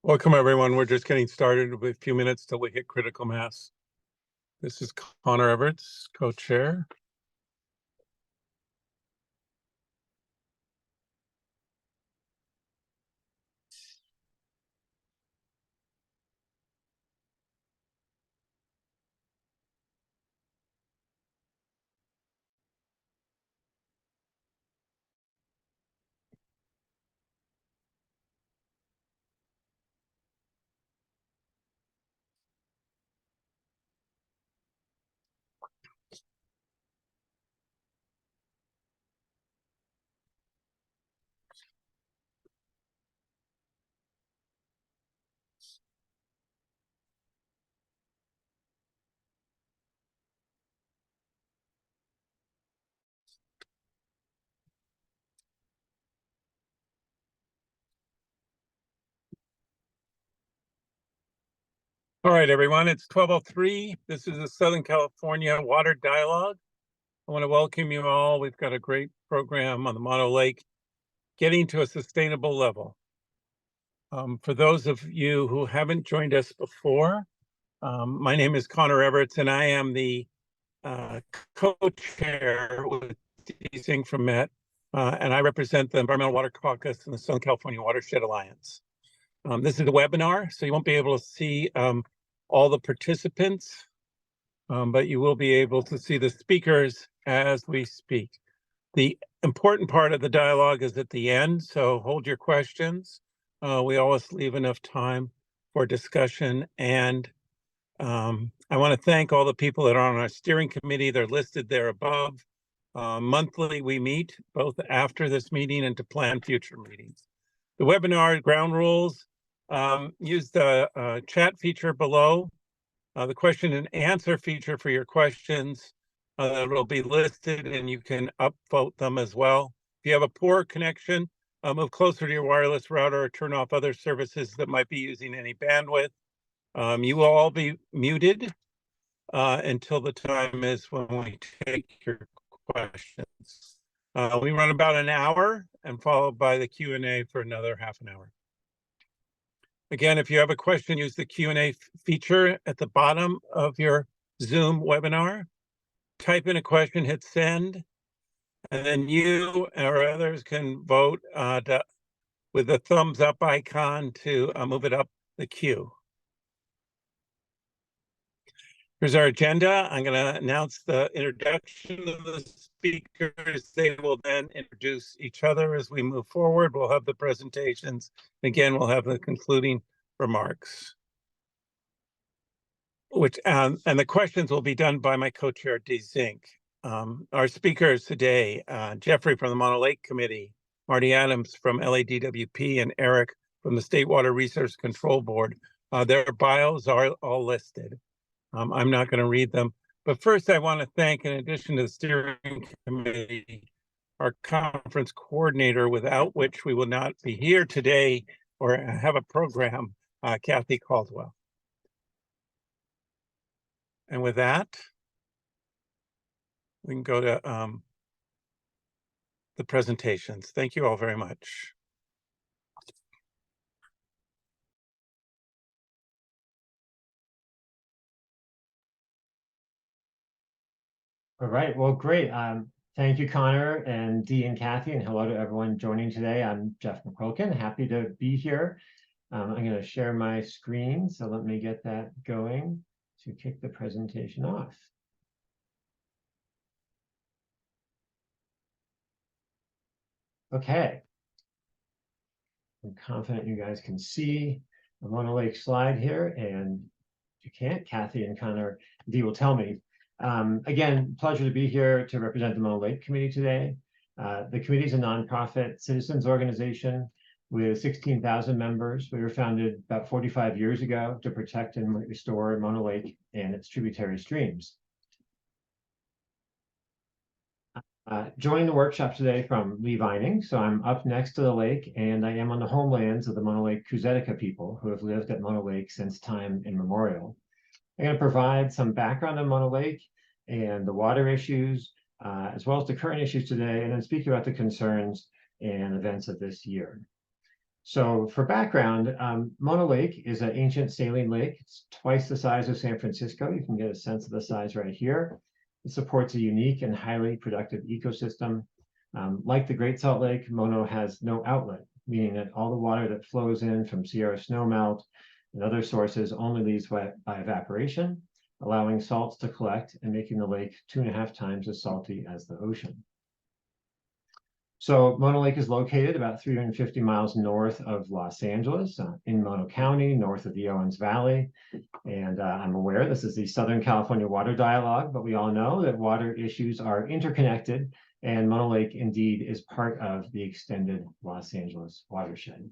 Welcome, everyone. We're just getting started with a few minutes till we hit critical mass. This is Connor Everts, co-chair. All right, everyone, it's 12:03. This is the Southern California Water Dialogue. I want to welcome you all. We've got a great program on the Mono Lake, getting to a sustainable level. For those of you who haven't joined us before, my name is Connor Everts, and I am the co-chair with Dee Singh from Met, and I represent the Environmental Water Caucus and the Southern California Watershed Alliance. This is a webinar, so you won't be able to see all the participants, but you will be able to see the speakers as we speak. The important part of the dialogue is at the end, so hold your questions. We always leave enough time for discussion, and I want to thank all the people that are on our steering committee. They're listed there above. Monthly, we meet both after this meeting and to plan future meetings. The webinar ground rules, use the chat feature below, the question and answer feature for your questions. It'll be listed and you can upvote them as well. If you have a poor connection, move closer to your wireless router or turn off other services that might be using any bandwidth. You will all be muted until the time is when we take your questions. We run about an hour and followed by the Q&A for another half an hour. Again, if you have a question, use the Q&A feature at the bottom of your Zoom webinar. Type in a question, hit send, and then you or others can vote with the thumbs up icon to move it up the queue. Here's our agenda. I'm going to announce the introduction of the speakers. They will then introduce each other as we move forward. We'll have the presentations. Again, we'll have the concluding remarks. And the questions will be done by my co-chair, Dee Singh. Our speakers today, Jeffrey from the Mono Lake Committee, Marty Adams from LADWP, and Eric from the State Water Resource Control Board. Their bios are all listed. I'm not going to read them. But first, I want to thank, in addition to the steering committee, our conference coordinator, without which we will not be here today or have a program, Kathy Caldwell. And with that, we can go to the presentations. Thank you all very much. All right, well, great. Thank you, Connor and Dee and Kathy, and hello to everyone joining today. I'm Jeff McQuilkin, happy to be here. I'm going to share my screen, so let me get that going to kick the presentation off. Okay. I'm confident you guys can see the Mono Lake slide here, and if you can't, Kathy and Connor, Dee will tell me. Again, pleasure to be here to represent the Mono Lake Committee today. The committee is a nonprofit citizens organization with 16,000 members. We were founded about 45 years ago to protect and restore Mono Lake and its tributary streams. Joining the workshop today from Lee Vining. So I'm up next to the lake, and I am on the homelands of the Mono Lake Cusetica people who have lived at Mono Lake since time immemorial. I'm going to provide some background on Mono Lake and the water issues, as well as the current issues today, and then speak about the concerns and events of this year. So for background, Mono Lake is an ancient saline lake. It's twice the size of San Francisco. You can get a sense of the size right here. It supports a unique and highly productive ecosystem. Like the Great Salt Lake, Mono has no outlet, meaning that all the water that flows in from Sierra snowmelt and other sources only leaves by evaporation, allowing salts to collect and making the lake 2.5 times as salty as the ocean. So Mono Lake is located about 350 miles north of Los Angeles, in Mono County, north of the Owens Valley. And I'm aware this is the Southern California Water Dialogue, but we all know that water issues are interconnected, and Mono Lake indeed is part of the extended Los Angeles watershed.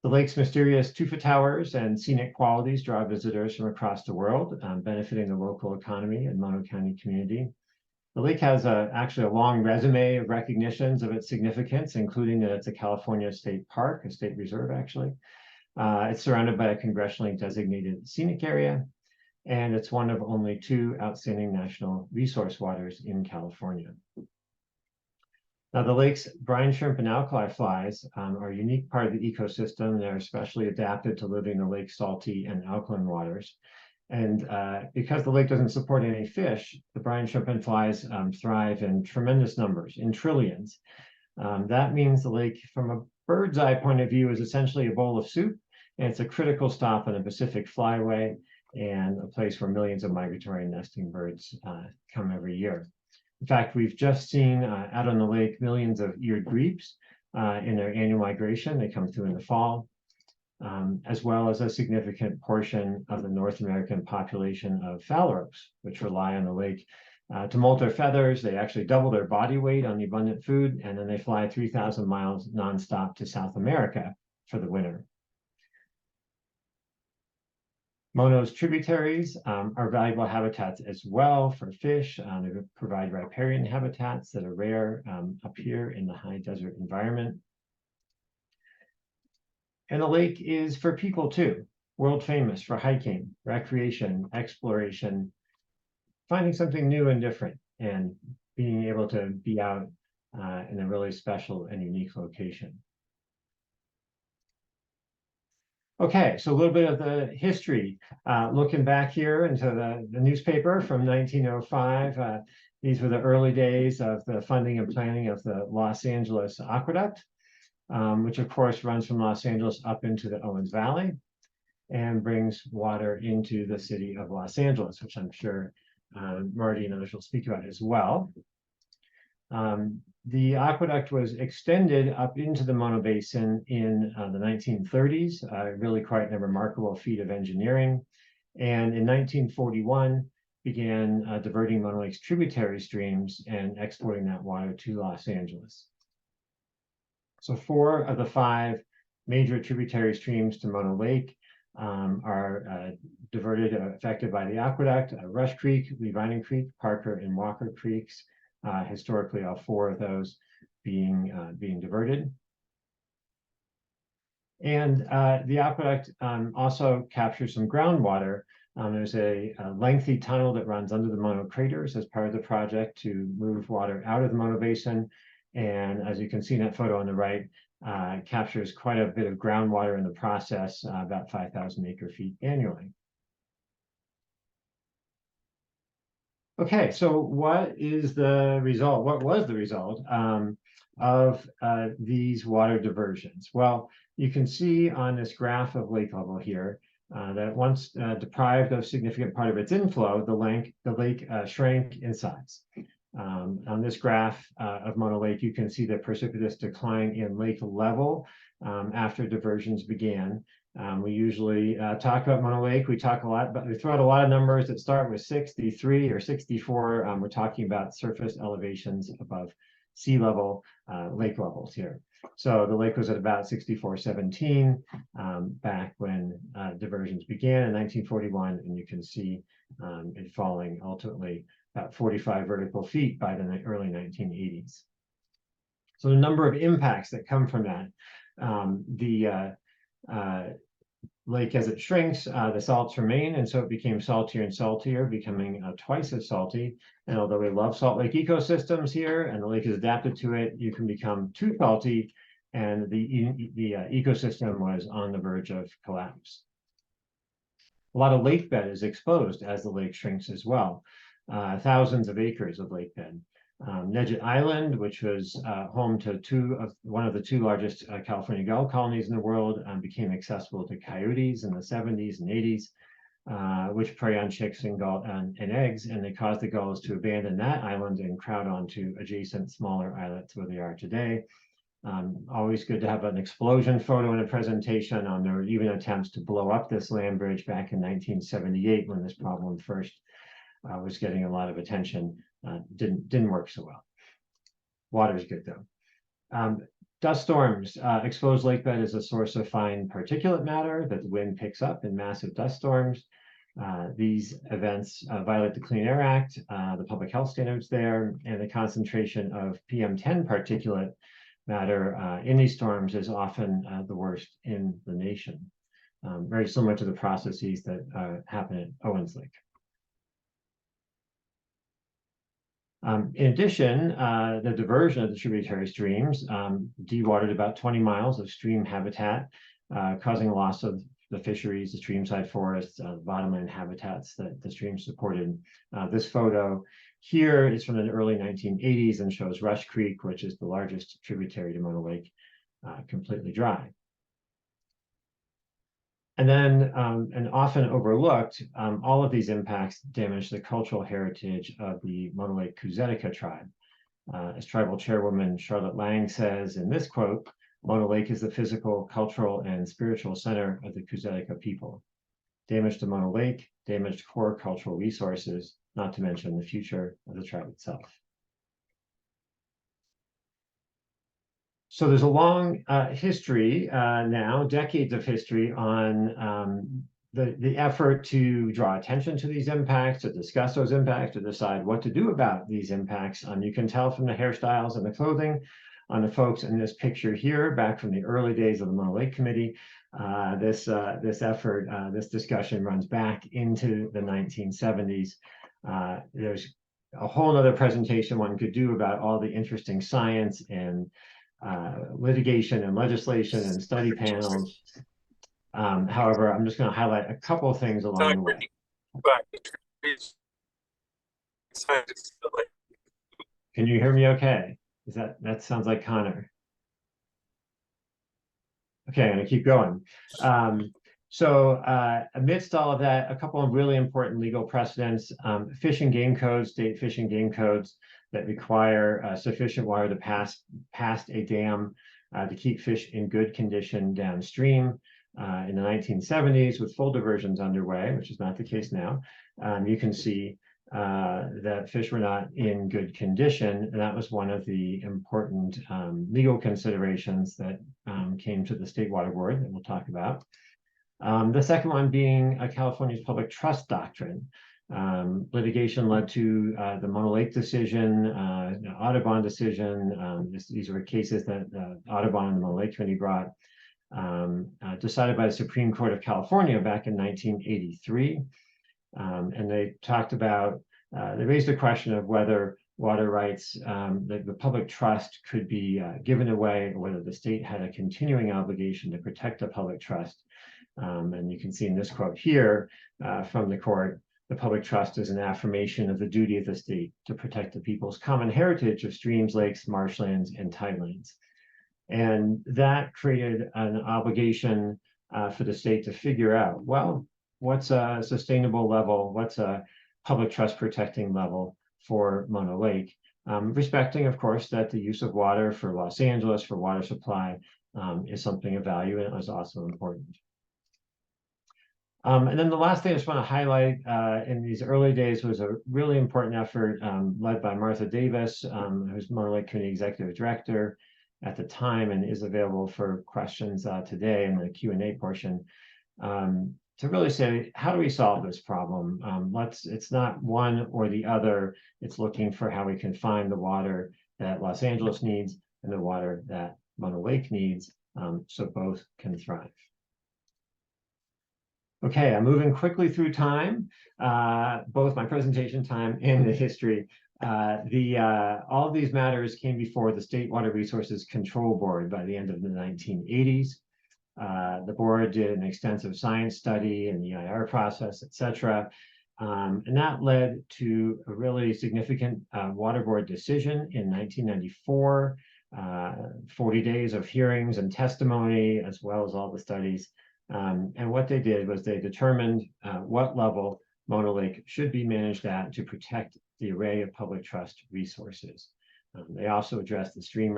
The lake's mysterious tufa towers and scenic qualities draw visitors from across the world, benefiting the local economy and Mono County community. The lake has actually a long resume of recognitions of its significance, including that it's a California state park, a state reserve, actually. It's surrounded by a congressionally designated scenic area, and it's one of only 2 outstanding national resource waters in California. Now, the lake's brine shrimp and alkali flies are a unique part of the ecosystem. They're especially adapted to living in the lake's salty and alkaline waters. And because the lake doesn't support any fish, the brine shrimp and flies thrive in tremendous numbers, in trillions. That means the lake, from a bird's eye point of view, is essentially a bowl of soup, and it's a critical stop on the Pacific Flyway and a place where millions of migratory nesting birds come every year. In fact, we've just seen out on the lake millions of eared grebes in their annual migration. They come through in the fall. As well as a significant portion of the North American population of phalaropes, which rely on the lake to molt their feathers. They actually double their body weight on the abundant food, and then they fly 3,000 miles nonstop to South America for the winter. Mono's tributaries are valuable habitats as well for fish. They provide riparian habitats that are rare up here in the high desert environment. And the lake is for people too, world famous for hiking, recreation, exploration, finding something new and different, and being able to be out in a really special and unique location. Okay, so a little bit of the history. Looking back here into the newspaper from 1905, these were the early days of the funding and planning of the Los Angeles Aqueduct. Which of course runs from Los Angeles up into the Owens Valley and brings water into the city of Los Angeles, which I'm sure Marty and others will speak about as well. The aqueduct was extended up into the Mono Basin in the 1930s, really quite a remarkable feat of engineering. And in 1941, began diverting Mono Lake's tributary streams and exporting that water to Los Angeles. So 4 of the 5 major tributary streams to Mono Lake are diverted, affected by the aqueduct: Rush Creek, Lee Vining Creek, Parker, and Walker Creeks. Historically, all 4 of those being diverted. And the aqueduct also captures some groundwater. There's a lengthy tunnel that runs under the Mono craters as part of the project to move water out of the Mono Basin. And as you can see in that photo on the right, captures quite a bit of groundwater in the process, about 5,000 acre-feet annually. Okay, so what is the result? What was the result of these water diversions? Well, you can see on this graph of lake level here that once deprived of significant part of its inflow, the lake shrank in size. On this graph of Mono Lake, you can see the precipitous decline in lake level after diversions began. We usually talk about Mono Lake. We talk a lot, but we throw out a lot of numbers that start with 63 or 64. We're talking about surface elevations above sea level, lake levels here. So the lake was at about 64.17 back when diversions began in 1941, and you can see it falling ultimately about 45 vertical feet by the early 1980s. So the number of impacts that come from that, the lake as it shrinks, the salts remain, and so it became saltier and saltier, becoming twice as salty. And although we love salt lake ecosystems here, and the lake is adapted to it, you can become too salty, and the ecosystem was on the verge of collapse. A lot of lake bed is exposed as the lake shrinks as well. Thousands of acres of lake bed. Nedget Island, which was home to one of the two largest California gull colonies in the world, became accessible to coyotes in the 70s and 80s, which prey on chicks and eggs, and they caused the gulls to abandon that island and crowd onto adjacent smaller islets where they are today. Always good to have an explosion photo in a presentation. There were even attempts to blow up this land bridge back in 1978 when this problem first was getting a lot of attention. Didn't work so well. Water's good though. Dust storms. Exposed lake bed is a source of fine particulate matter that the wind picks up in massive dust storms. These events violate the Clean Air Act, the public health standards there, and the concentration of PM10 particulate matter in these storms is often the worst in the nation. Very similar to the processes that happen at Owens Lake. In addition, the diversion of the tributary streams dewatered about 20 miles of stream habitat, causing a loss of the fisheries, the streamside forests, bottomland habitats that the stream supported. This photo here is from the early 1980s and shows Rush Creek, which is the largest tributary to Mono Lake, completely dry. And then, and often overlooked, all of these impacts damage the cultural heritage of the Mono Lake Kusetica tribe. As tribal chairwoman Charlotte Lang says in this quote, Mono Lake is the physical, cultural, and spiritual center of the Kusetica people. Damage to Mono Lake, damaged core cultural resources, not to mention the future of the tribe itself. So there's a long history now, decades of history on the effort to draw attention to these impacts, to discuss those impacts, to decide what to do about these impacts. You can tell from the hairstyles and the clothing on the folks in this picture here, back from the early days of the Mono Lake Committee. This effort, this discussion runs back into the 1970s. There's a whole other presentation one could do about all the interesting science and litigation and legislation and study panels. However, I'm just going to highlight a couple of things along the way. Can you hear me okay? That sounds like Connor. Okay, I'm going to keep going. Amidst all of that, a couple of really important legal precedents, fish and game codes, state fish and game codes that require sufficient water to pass past a dam to keep fish in good condition downstream. In the 1970s, with full diversions underway, which is not the case now, you can see that fish were not in good condition. And that was one of the important legal considerations that came to the State Water Board that we'll talk about. The second one being California's public trust doctrine. Litigation led to the Mono Lake decision, Audubon decision. These were cases that Audubon and the Mono Lake Committee brought, decided by the Supreme Court of California back in 1983. And they talked about, they raised the question of whether water rights, the public trust could be given away, or whether the state had a continuing obligation to protect the public trust. And you can see in this quote here from the court, the public trust is an affirmation of the duty of the state to protect the people's common heritage of streams, lakes, marshlands, and tidelands. And that created an obligation for the state to figure out, well, what's a sustainable level? What's a public trust protecting level for Mono Lake? Respecting, of course, that the use of water for Los Angeles, for water supply, is something of value, and it was also important. And then the last thing I just want to highlight in these early days was a really important effort led by Martha Davis, who's Mono Lake Committee Executive Director at the time and is available for questions today in the Q&A portion, to really say, how do we solve this problem? It's not one or the other. It's looking for how we can find the water that Los Angeles needs and the water that Mono Lake needs, so both can thrive. Okay, I'm moving quickly through time, both my presentation time and the history All of these matters came before the State Water Resources Control Board by the end of the 1980s. The board did an extensive science study and EIR process, etc. And that led to a really significant water board decision in 1994, 40 days of hearings and testimony, as well as all the studies. And what they did was they determined what level Mono Lake should be managed at to protect the array of public trust resources. They also addressed the stream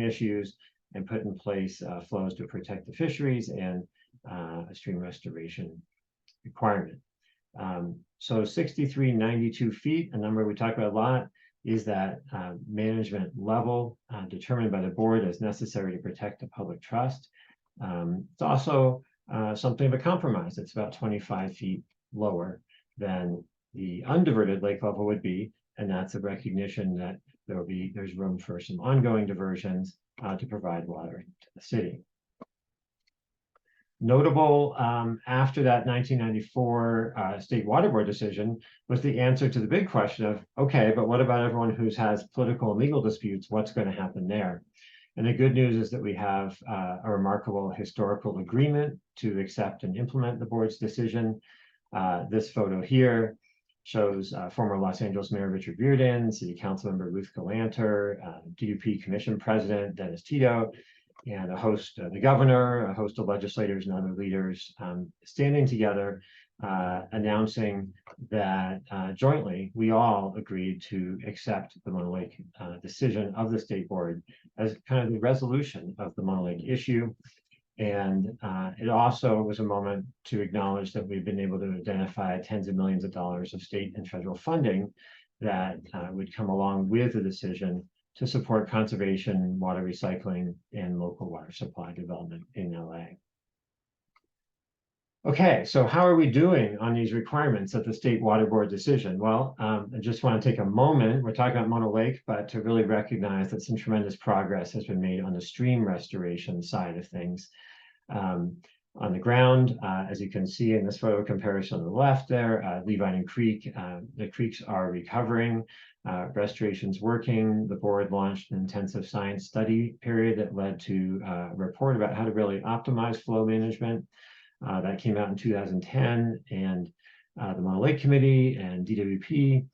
issues and put in place flows to protect the fisheries and a stream restoration requirement. So 6392 feet, a number we talk about a lot, is that management level determined by the board as necessary to protect the public trust. It's also something of a compromise. It's about 25 feet lower than the undiverted lake level would be, and that's a recognition that there's room for some ongoing diversions to provide water to the city. Notable after that 1994 State Water Board decision was the answer to the big question of, okay, but what about everyone who has political and legal disputes? What's going to happen there? And the good news is that we have a remarkable historical agreement to accept and implement the board's decision. This photo here shows former Los Angeles Mayor Richard Bearden, City Council Member Ruth Galanter, DUP Commission President Dennis Tito, and the governor, a host of legislators and other leaders standing together, announcing that jointly we all agreed to accept the Mono Lake decision of the state board as kind of the resolution of the Mono Lake issue. And it also was a moment to acknowledge that we've been able to identify tens of millions of dollars of state and federal funding that would come along with the decision to support conservation, water recycling, and local water supply development in LA. Okay, so how are we doing on these requirements of the State Water Board decision? Well, I just want to take a moment. We're talking about Mono Lake, but to really recognize that some tremendous progress has been made on the stream restoration side of things. On the ground, as you can see in this photo comparison on the left there, Levine and Creek, the creeks are recovering. Restoration's working. The board launched an intensive science study period that led to a report about how to really optimize flow management. That came out in 2010, and the Mono Lake Committee and DWP,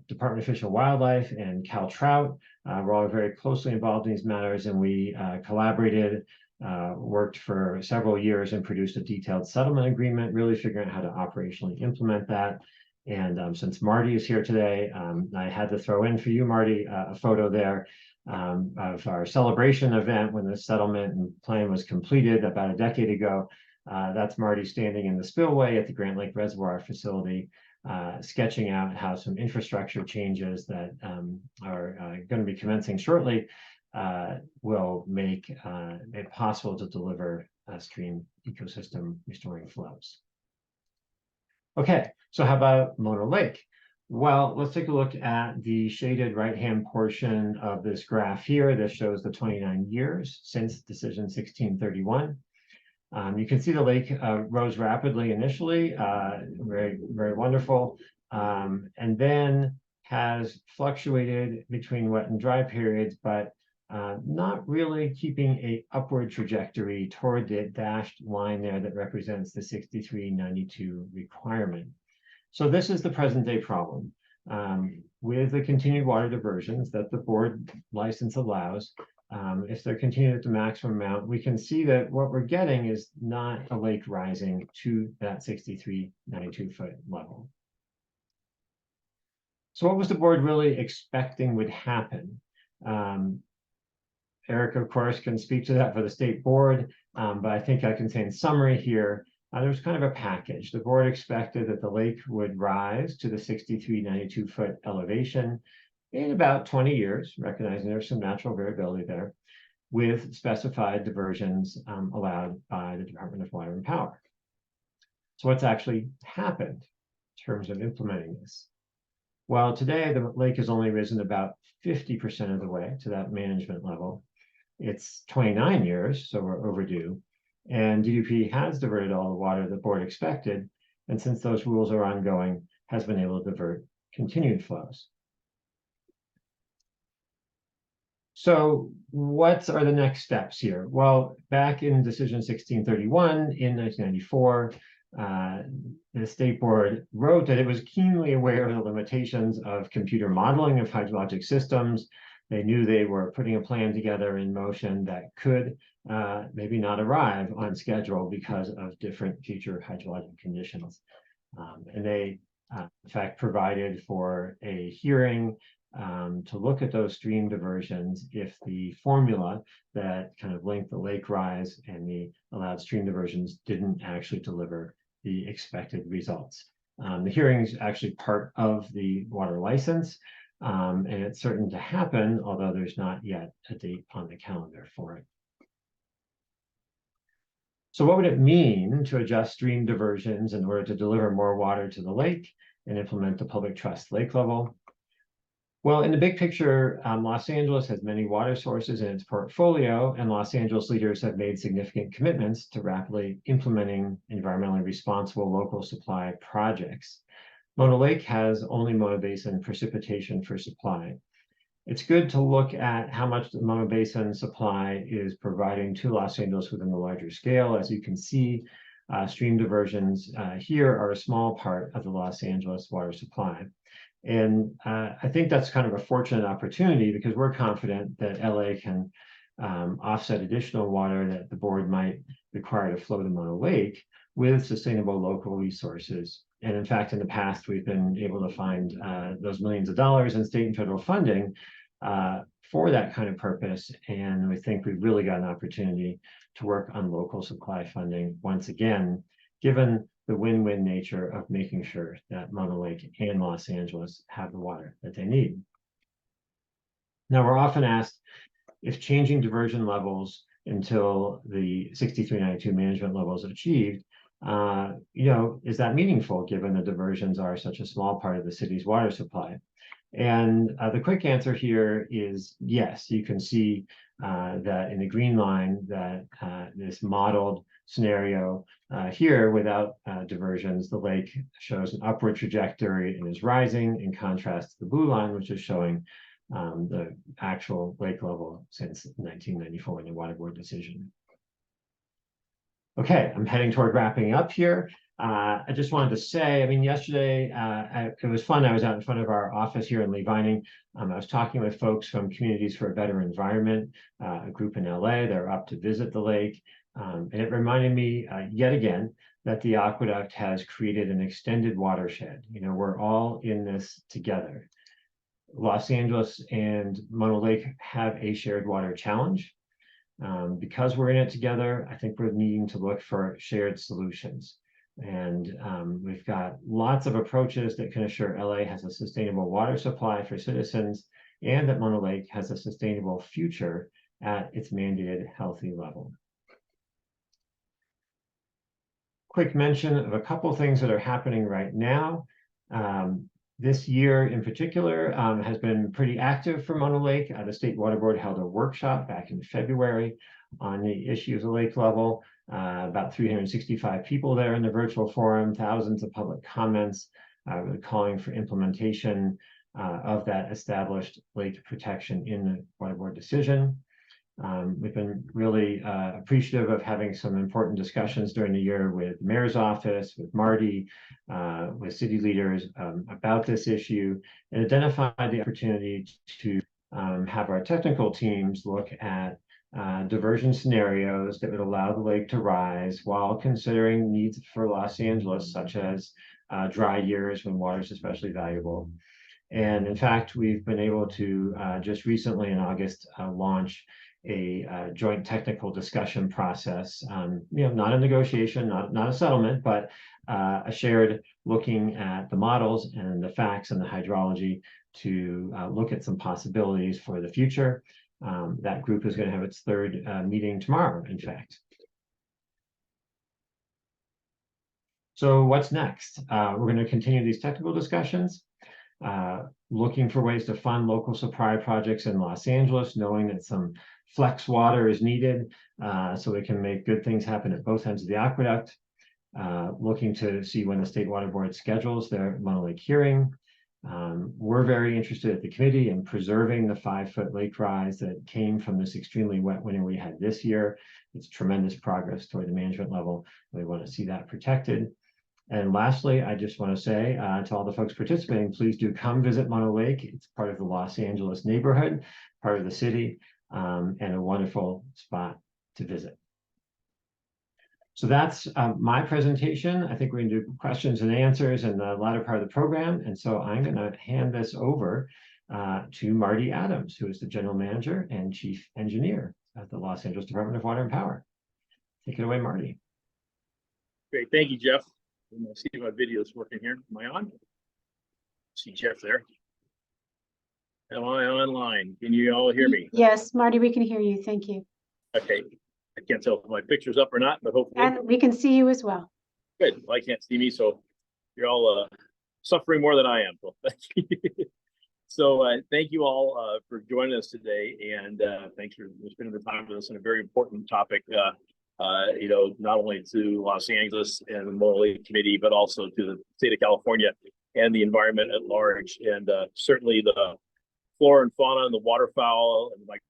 Department of Fish and Wildlife, and Cal Trout were all very closely involved in these matters, and we collaborated, worked for several years and produced a detailed settlement agreement, really figuring out how to operationally implement that. And since Marty is here today, I had to throw in for you, Marty, a photo there of our celebration event when the settlement and plan was completed about a decade ago. That's Marty standing in the spillway at the Grant Lake Reservoir facility, sketching out how some infrastructure changes that are going to be commencing shortly will make it possible to deliver stream ecosystem restoring flows. Okay, so how about Mono Lake? Well, let's take a look at the shaded right-hand portion of this graph here. This shows the 29 years since decision 1631. You can see the lake rose rapidly initially, very, very wonderful, and then has fluctuated between wet and dry periods, but not really keeping a upward trajectory toward the dashed line there that represents the 6392 requirement. So this is the present day problem. With the continued water diversions that the board license allows, if they're continued at the maximum amount, we can see that what we're getting is not a lake rising to that 6392 foot level. So what was the board really expecting would happen? Eric, of course, can speak to that for the state board, but I think I can say in summary here, there was kind of a package. The board expected that the lake would rise to the 6392 foot elevation in about 20 years, recognizing there's some natural variability there, with specified diversions allowed by the Department of Water and Power. So what's actually happened in terms of implementing this? Well, today the lake has only risen about 50% of the way to that management level. It's 29 years, so we're overdue. And DWP has diverted all the water the board expected, and since those rules are ongoing, has been able to divert continued flows. So what are the next steps here? Well, back in decision 1631 in 1994, the state board wrote that it was keenly aware of the limitations of computer modeling of hydrologic systems. They knew they were putting a plan together in motion that could maybe not arrive on schedule because of different future hydrologic conditions. And they, in fact, provided for a hearing to look at those stream diversions if the formula that kind of linked the lake rise and the allowed stream diversions didn't actually deliver the expected results. The hearing is actually part of the water license, and it's certain to happen, although there's not yet a date on the calendar for it. So what would it mean to adjust stream diversions in order to deliver more water to the lake and implement the public trust lake level? Well, in the big picture, Los Angeles has many water sources in its portfolio, and Los Angeles leaders have made significant commitments to rapidly implementing environmentally responsible local supply projects. Mono Lake has only Mono Basin precipitation for supply. It's good to look at how much the Mono Basin supply is providing to Los Angeles within the larger scale. As you can see, stream diversions here are a small part of the Los Angeles water supply. And I think that's kind of a fortunate opportunity because we're confident that LA can offset additional water that the board might require to flow to Mono Lake with sustainable local resources. And in fact, in the past, we've been able to find those millions of dollars in state and federal funding for that kind of purpose. And we think we've really got an opportunity to work on local supply funding once again, given the win-win nature of making sure that Mono Lake and Los Angeles have the water that they need. Now, we're often asked if changing diversion levels until the 6392 management level is achieved, is that meaningful given the diversions are such a small part of the city's water supply? And the quick answer here is yes. You can see that in the green line that this modeled scenario here without diversions, the lake shows an upward trajectory and is rising in contrast to the blue line, which is showing the actual lake level since 1994 in the water board decision. Okay, I'm heading toward wrapping up here. I just wanted to say, I mean, yesterday, it was fun. I was out in front of our office here in Lee Vining. I was talking with folks from Communities for a Better Environment, a group in LA. They're up to visit the lake. And it reminded me yet again that the aqueduct has created an extended watershed. You know, we're all in this together. Los Angeles and Mono Lake have a shared water challenge. Because we're in it together, I think we're needing to look for shared solutions. And we've got lots of approaches that can assure LA has a sustainable water supply for citizens and that Mono Lake has a sustainable future at its mandated healthy level. Quick mention of a couple things that are happening right now. This year in particular has been pretty active for Mono Lake. The State Water Board held a workshop back in February on the issue of the lake level. About 365 people there in the virtual forum, thousands of public comments, really calling for implementation of that established lake protection in the Water Board decision. We've been really appreciative of having some important discussions during the year with the mayor's office, with Marty, with city leaders about this issue, and identified the opportunity to have our technical teams look at diversion scenarios that would allow the lake to rise while considering needs for Los Angeles, such as dry years when water is especially valuable. And in fact, we've been able to just recently in August launch a joint technical discussion process, not a negotiation, not a settlement, but a shared looking at the models and the facts and the hydrology to look at some possibilities for the future. That group is going to have its third meeting tomorrow, in fact. So what's next? We're going to continue these technical discussions, looking for ways to fund local supply projects in Los Angeles, knowing that some flex water is needed so we can make good things happen at both ends of the aqueduct. Looking to see when the State Water Board schedules their Mono Lake hearing. We're very interested at the committee in preserving the 5-foot lake rise that came from this extremely wet winter we had this year. It's tremendous progress toward the management level. We want to see that protected. And lastly, I just want to say to all the folks participating, please do come visit Mono Lake. It's part of the Los Angeles neighborhood, part of the city, and a wonderful spot to visit. So that's my presentation. I think we're going to do questions and answers in the latter part of the program. And so I'm going to hand this over to Marty Adams, who is the General Manager and Chief Engineer at the Los Angeles Department of Water and Power. Take it away, Marty. Great, thank you, Jeff. I'm gonna see if my video is working here. Am I on? See Jeff there. Am I online? Can you all hear me? Yes, Marty, we can hear you. Thank you. Okay. I can't tell if my picture's up or not, but hopefully. And we can see you as well. Good. Well, I can't see me, so you're all suffering more than I am. So thank you. So thank you all for joining us today, and thanks for spending the time with us on a very important topic. You know, not only to Los Angeles and the Mono Lake Committee, but also to the state of California and the environment at large, and certainly the flora and fauna and the waterfowl and like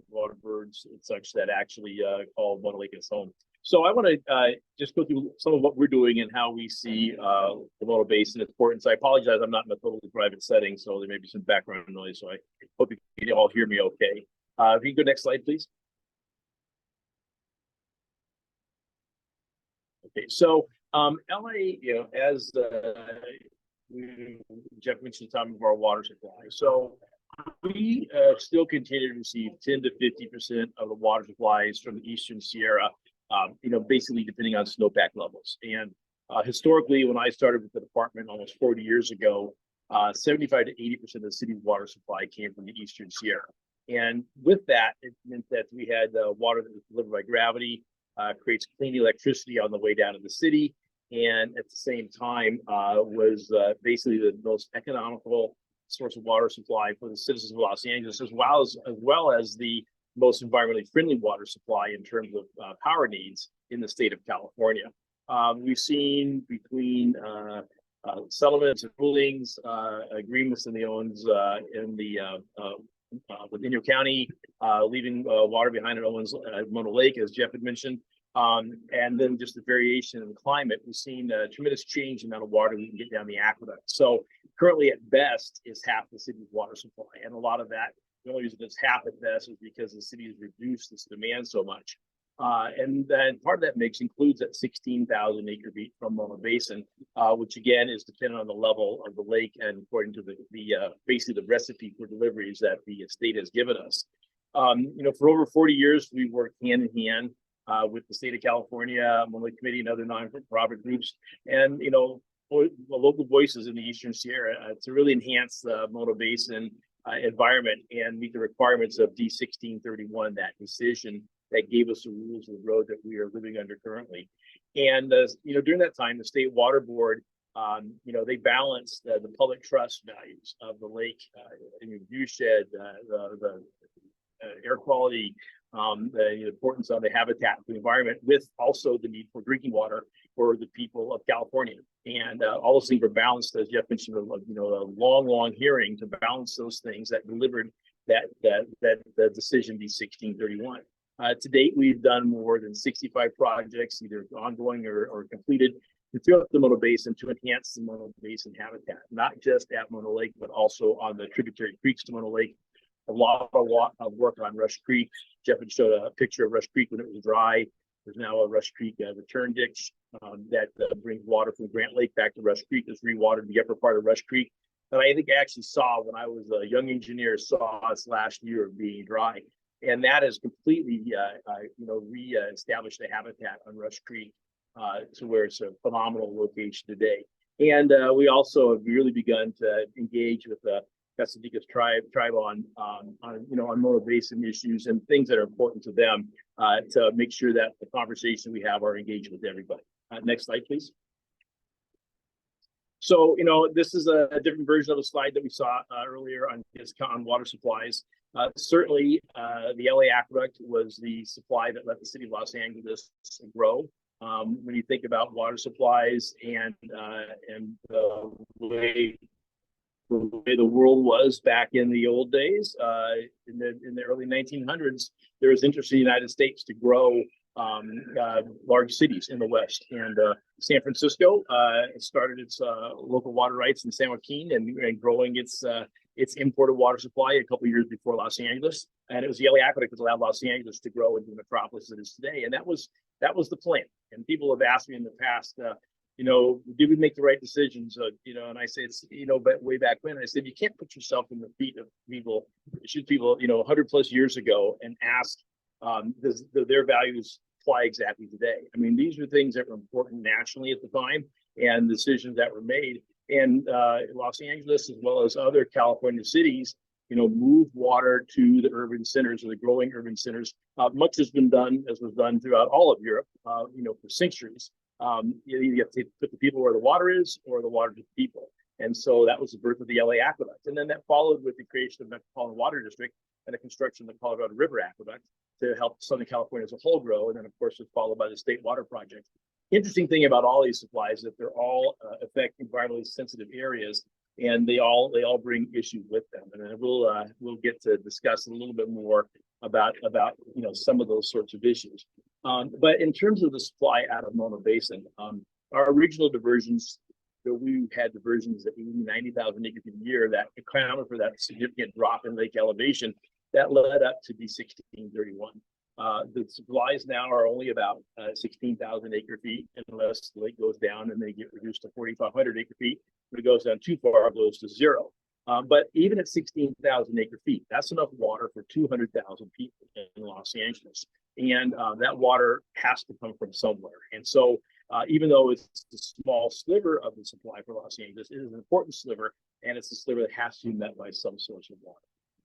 water birds and such that actually call Mono Lake its home. So I want to just go through some of what we're doing and how we see the Mono Basin importance. I apologize, I'm not in a totally private setting, so there may be some background noise. So I hope you can all hear me okay. If you can go next slide, please. Okay, so LA, you know, as Jeff mentioned, the time of our water supply. So we still continue to receive 10 to 50% of the water supplies from the Eastern Sierra, you know, basically depending on snowpack levels. And historically, when I started with the department almost 40 years ago, 75 to 80% of the city's water supply came from the Eastern Sierra. And with that, it meant that we had water that was delivered by gravity, creates clean electricity on the way down to the city, and at the same time was basically the most economical source of water supply for the citizens of Los Angeles, as well as the most environmentally friendly water supply in terms of power needs in the state of California. We've seen between settlements and rulings, agreements in the Owens with Inyo County, leaving water behind at Owens Mono Lake, as Jeff had mentioned. And then just the variation in the climate, we've seen a tremendous change in the amount of water we can get down the aqueduct. So currently at best is half the city's water supply. And a lot of that, the only reason it's half at best is because the city has reduced its demand so much. And then part of that mix includes that 16,000 acre feet from Mono Basin, which again is dependent on the level of the lake and according to the basically the recipe for deliveries that the state has given us. You know, for over 40 years, we've worked hand in hand with the state of California, Mono Lake Committee, and other non-profit groups, and you know, local voices in the Eastern Sierra to really enhance the Mono Basin environment and meet the requirements of D1631, that decision that gave us the rules of the road that we are living under currently. And you know, during that time, the State Water Board, you know, they balanced the public trust values of the lake, the viewshed, the air quality, the importance of the habitat, the environment, with also the need for drinking water for the people of California. And all those things were balanced, as Jeff mentioned, you know, a long hearing to balance those things that delivered that decision, D1631. To date, we've done more than 65 projects, either ongoing or completed, throughout the Mono Basin to enhance the Mono Basin habitat, not just at Mono Lake, but also on the tributary creeks to Mono Lake. A lot of work on Rush Creek. Jeff had showed a picture of Rush Creek when it was dry. There's now a Rush Creek return ditch that brings water from Grant Lake back to Rush Creek. It's rewatered the upper part of Rush Creek. And I think I actually saw when I was a young engineer, saw us last year of being dry. And that has completely, you know, re-established the habitat on Rush Creek to where it's a phenomenal location today. And we also have really begun to engage with the Casadecas tribe on you know, on Mono Basin issues and things that are important to them to make sure that the conversation we have are engaged with everybody. Next slide, please. So, you know, this is a different version of the slide that we saw earlier on water supplies. Certainly, the LA Aqueduct was the supply that let the city of Los Angeles grow. When you think about water supplies and the way the way the world was back in the old days. In the early 1900s, there was interest in the United States to grow large cities in the West, and San Francisco started its local water rights in San Joaquin and growing its imported water supply a couple of years before Los Angeles. And it was the LA Aqueduct that allowed Los Angeles to grow into the metropolis it is today. And that was the plan. And people have asked me in the past, did we make the right decisions? And I say but way back when, I said, you can't put yourself in the feet of people, 100 plus years ago and ask, does their values apply exactly today? I mean, these are things that were important nationally at the time and decisions that were made. And Los Angeles, as well as other California cities, move water to the urban centers or the growing urban centers. Much has been done, as was done throughout all of Europe, for centuries. You have to put the people where the water is, or the water to the people. And so that was the birth of the LA Aqueduct. And then that followed with the creation of the Metropolitan Water District and the construction of the Colorado River Aqueduct to help Southern California as a whole grow. And then, of course, it's followed by the State Water Project. Interesting thing about all these supplies is that they're all affect environmentally sensitive areas, and they all bring issues with them. And then we'll get to discuss a little bit more about some of those sorts of issues. But in terms of the supply out of Mono Basin, our original diversions, we had diversions at 90,000 acres a year that accounted for that significant drop in lake elevation that led up to B 1631. The supplies now are only about 16,000 acre feet, unless the lake goes down and they get reduced to 4,500 acre feet. If it goes down too far, it goes to zero. But even at 16,000 acre feet, that's enough water for 200,000 people in Los Angeles. And that water has to come from somewhere. And so even though it's a small sliver of the supply for Los Angeles, it is an important sliver, and it's a sliver that has to be met by some source of water.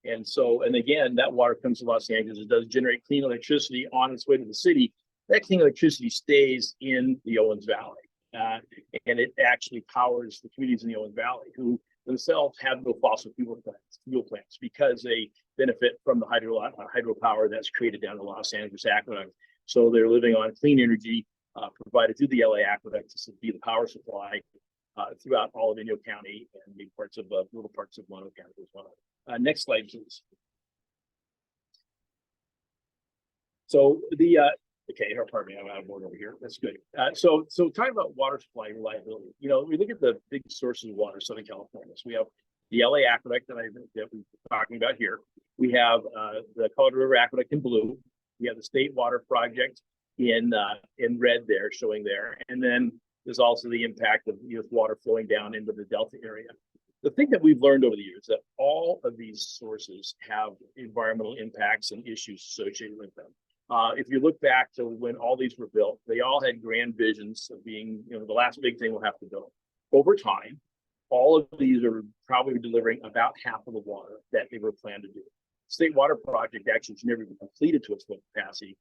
And so, and again, that water comes to Los Angeles. It does generate clean electricity on its way to the city. That clean electricity stays in the Owens Valley. And it actually powers the communities in the Owens Valley, who themselves have no fossil fuel plants because they benefit from the hydropower that's created down the Los Angeles Aqueduct. So they're living on clean energy provided through the LA Aqueduct to be the power supply throughout all of Inyo County and big parts of little parts of Mono County as well. Next slide, please. So the pardon me, I'm out of order over here. That's good. So talking about water supply reliability, we look at the big sources of water in Southern California. So we have the LA Aqueduct that we're talking about here. We have the Colorado River Aqueduct in blue. We have the State Water Project in red there, showing there. And then there's also the impact of water flowing down into the Delta area. The thing that we've learned over the years that all of these sources have environmental impacts and issues associated with them. If you look back to when all these were built, they all had grand visions of being, the last big thing we'll have to build. Over time, all of these are probably delivering about half of the water that they were planned to do. State Water Project actually has never been completed to its full capacity.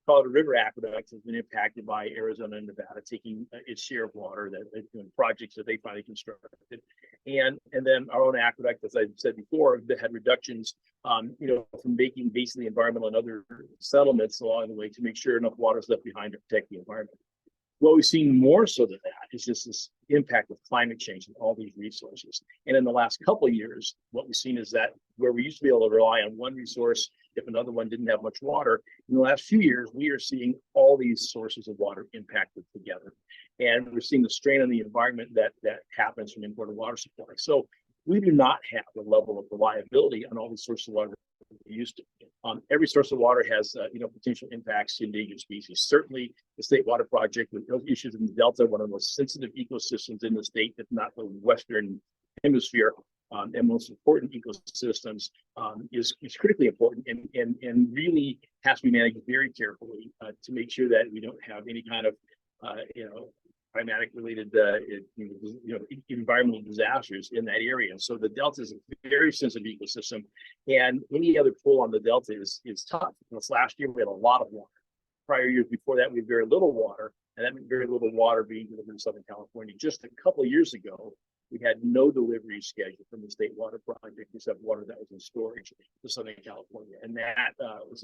Colorado River Aqueduct has been impacted by Arizona and Nevada taking its share of water that projects that they finally constructed, and then our own aqueduct, as I said before, that had reductions, from making basically environmental and other settlements along the way to make sure enough water is left behind to protect the environment. What we've seen more so than that is just this impact of climate change and all these resources. And in the last couple of years, what we've seen is that where we used to be able to rely on one resource, if another one didn't have much water, in the last few years, we are seeing all these sources of water impacted together. And we're seeing the strain on the environment that happens from imported water supply. So we do not have the level of reliability on all these sources of water that we used to. Every source of water has potential impacts to endangered species. Certainly, the State Water Project with those issues in the Delta, one of the most sensitive ecosystems in the state, if not the Western Hemisphere, and most important ecosystems, is critically important and really has to be managed very carefully to make sure that we don't have any kind of climatic related environmental disasters in that area. And so the Delta is a very sensitive ecosystem, and any other pull on the Delta is tough. This last year we had a lot of water. Prior years before that we had very little water, and that meant very little water being delivered in Southern California. Just a couple of years ago, we had no delivery schedule from the State Water Project except water that was in storage to Southern California. And that was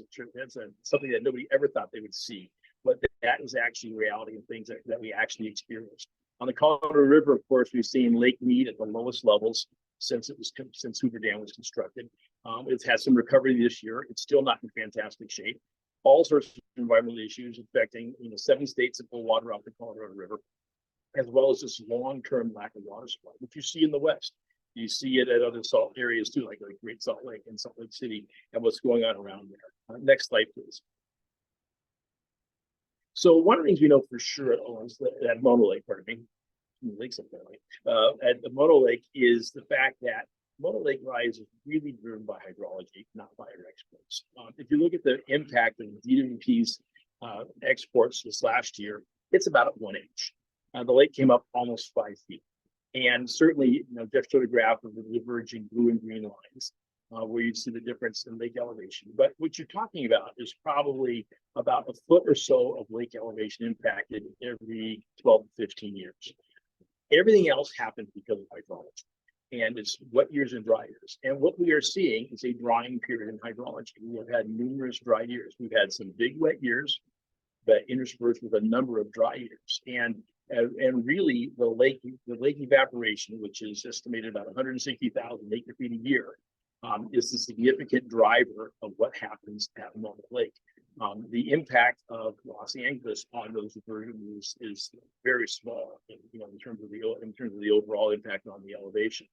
something that nobody ever thought they would see. But that is actually reality and things that we actually experienced. On the Colorado River, of course, we've seen Lake Mead at the lowest levels since Hoover Dam was constructed. It's had some recovery this year. It's still not in fantastic shape. All sorts of environmental issues affecting 7 states that pull water off the Colorado River, as well as this long-term lack of water supply, which you see in the West. You see it at other salt areas too, like Great Salt Lake and Salt Lake City, and what's going on around there. Next slide, please. So one of the things we know for sure at Mono Lake, pardon me, lakes apparently, at the Mono Lake is the fact that Mono Lake rise is really driven by hydrology, not by our exports. If you look at the impact of DWP's exports this last year, it's about at 1 inch. The lake came up almost 5 feet. And certainly, Jeff showed a graph of the diverging blue and green lines, where you see the difference in lake elevation. But what you're talking about is probably about a foot or so of lake elevation impacted every 12 to 15 years. Everything else happens because of hydrology. And it's wet years and dry years. And what we are seeing is a drying period in hydrology. We have had numerous dry years. We've had some big wet years, but interspersed with a number of dry years. And really the lake evaporation, which is estimated about 160,000 acre feet a year, is the significant driver of what happens at Mono Lake. The impact of Los Angeles on those diversions is very small, in terms of the overall impact on the elevation.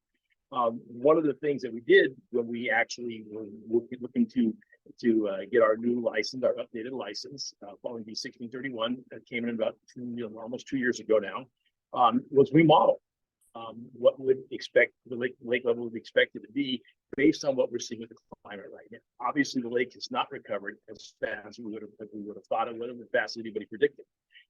One of the things that we did when we actually were looking to get our new license, our updated license, following B 1631 that came in about almost 2 years ago now, was we modeled what would expect the lake level would be expected to be based on what we're seeing with the climate right now. Obviously, the lake has not recovered as fast as we would have thought it would have, as fast as anybody predicted.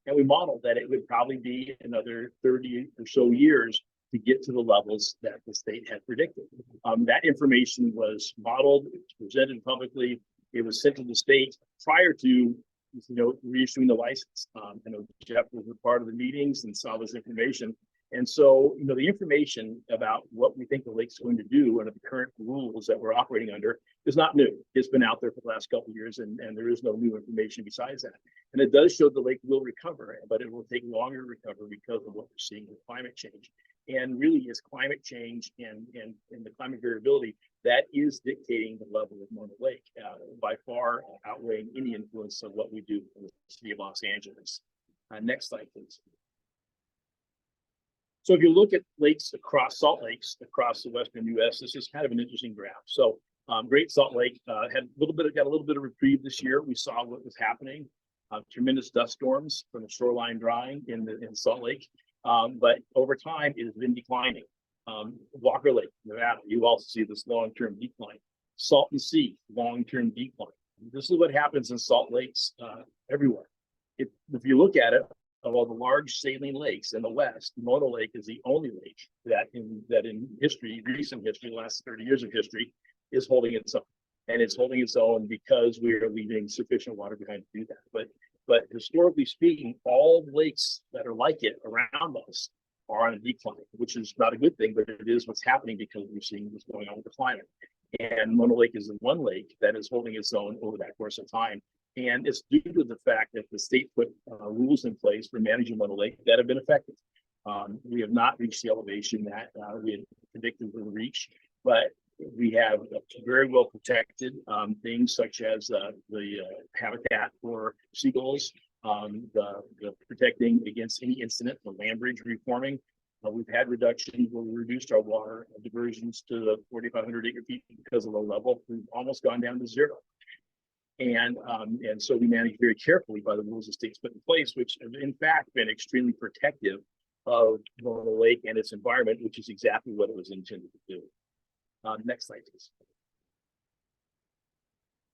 And we modeled that it would probably be another 30 or so years to get to the levels that the state had predicted. That information was modeled, it was presented publicly, it was sent to the state prior to reissuing the license. I know Jeff was a part of the meetings and saw this information. And so, the information about what we think the lake's going to do under the current rules that we're operating under is not new. It's been out there for the last couple of years, and there is no new information besides that. And it does show the lake will recover, but it will take longer to recover because of what we're seeing with climate change. And really, is climate change and the climate variability that is dictating the level of Mono Lake, by far outweighing any influence of what we do in the city of Los Angeles. Next slide, please. So if you look at lakes across Salt Lakes across the Western U.S., this is kind of an interesting graph. So Great Salt Lake got a little bit of reprieve this year. We saw what was happening, tremendous dust storms from the shoreline drying in Salt Lake. But over time, it has been declining. Walker Lake, Nevada, you also see this long-term decline. Salton Sea, long-term decline. This is what happens in Salt Lakes everywhere. If you look at it, of all the large saline lakes in the West, Mono Lake is the only lake that in history, recent history, the last 30 years of history, is holding its own. And it's holding its own because we are leaving sufficient water behind to do that. But historically speaking, all lakes that are like it around us are on a decline, which is not a good thing, but it is what's happening because we're seeing what's going on with the climate. And Mono Lake is the one lake that is holding its own over that course of time. And it's due to the fact that the state put rules in place for managing Mono Lake that have been effective. We have not reached the elevation that we had predicted we would reach, but we have very well protected things such as the habitat for seagulls, the protecting against any incident, the land bridge reforming. We've had reductions where we reduced our water diversions to the 4,500 acre feet because of low level. We've almost gone down to zero. And so we manage very carefully by the rules the state's put in place, which have in fact been extremely protective of Mono Lake and its environment, which is exactly what it was intended to do. Next slide, please.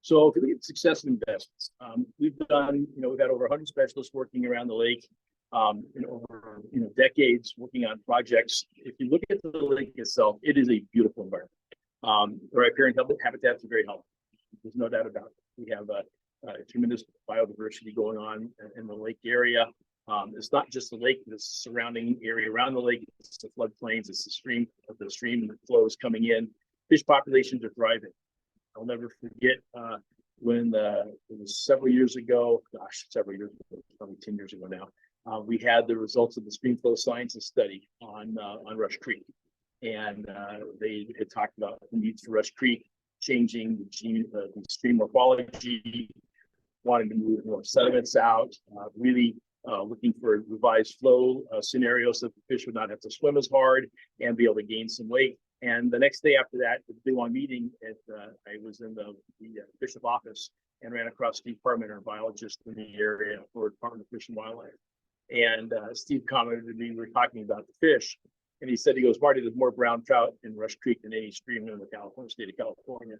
So if we look at success of investments, we've had over 100 specialists working around the lake, over decades working on projects. If you look at the lake itself, it is a beautiful environment. The riparian habitats are very healthy. There's no doubt about it. We have a tremendous biodiversity going on in the lake area. It's not just the lake, the surrounding area around the lake, it's the floodplains, it's the stream that flows coming in. Fish populations are thriving. I'll never forget when it was several years ago, probably 10 years ago now, we had the results of the stream flow sciences study on Rush Creek. And they had talked about the needs for Rush Creek changing the stream morphology, wanting to move more sediments out, really looking for revised flow scenarios so that the fish would not have to swim as hard and be able to gain some weight. And the next day after that, the big long meeting, I was in the bishop office and ran across Steve Parman, our biologist in the area for Department of Fish and Wildlife. And Steve commented to me, we were talking about the fish. And he said, he goes, Marty, there's more brown trout in Rush Creek than any stream in the state of California.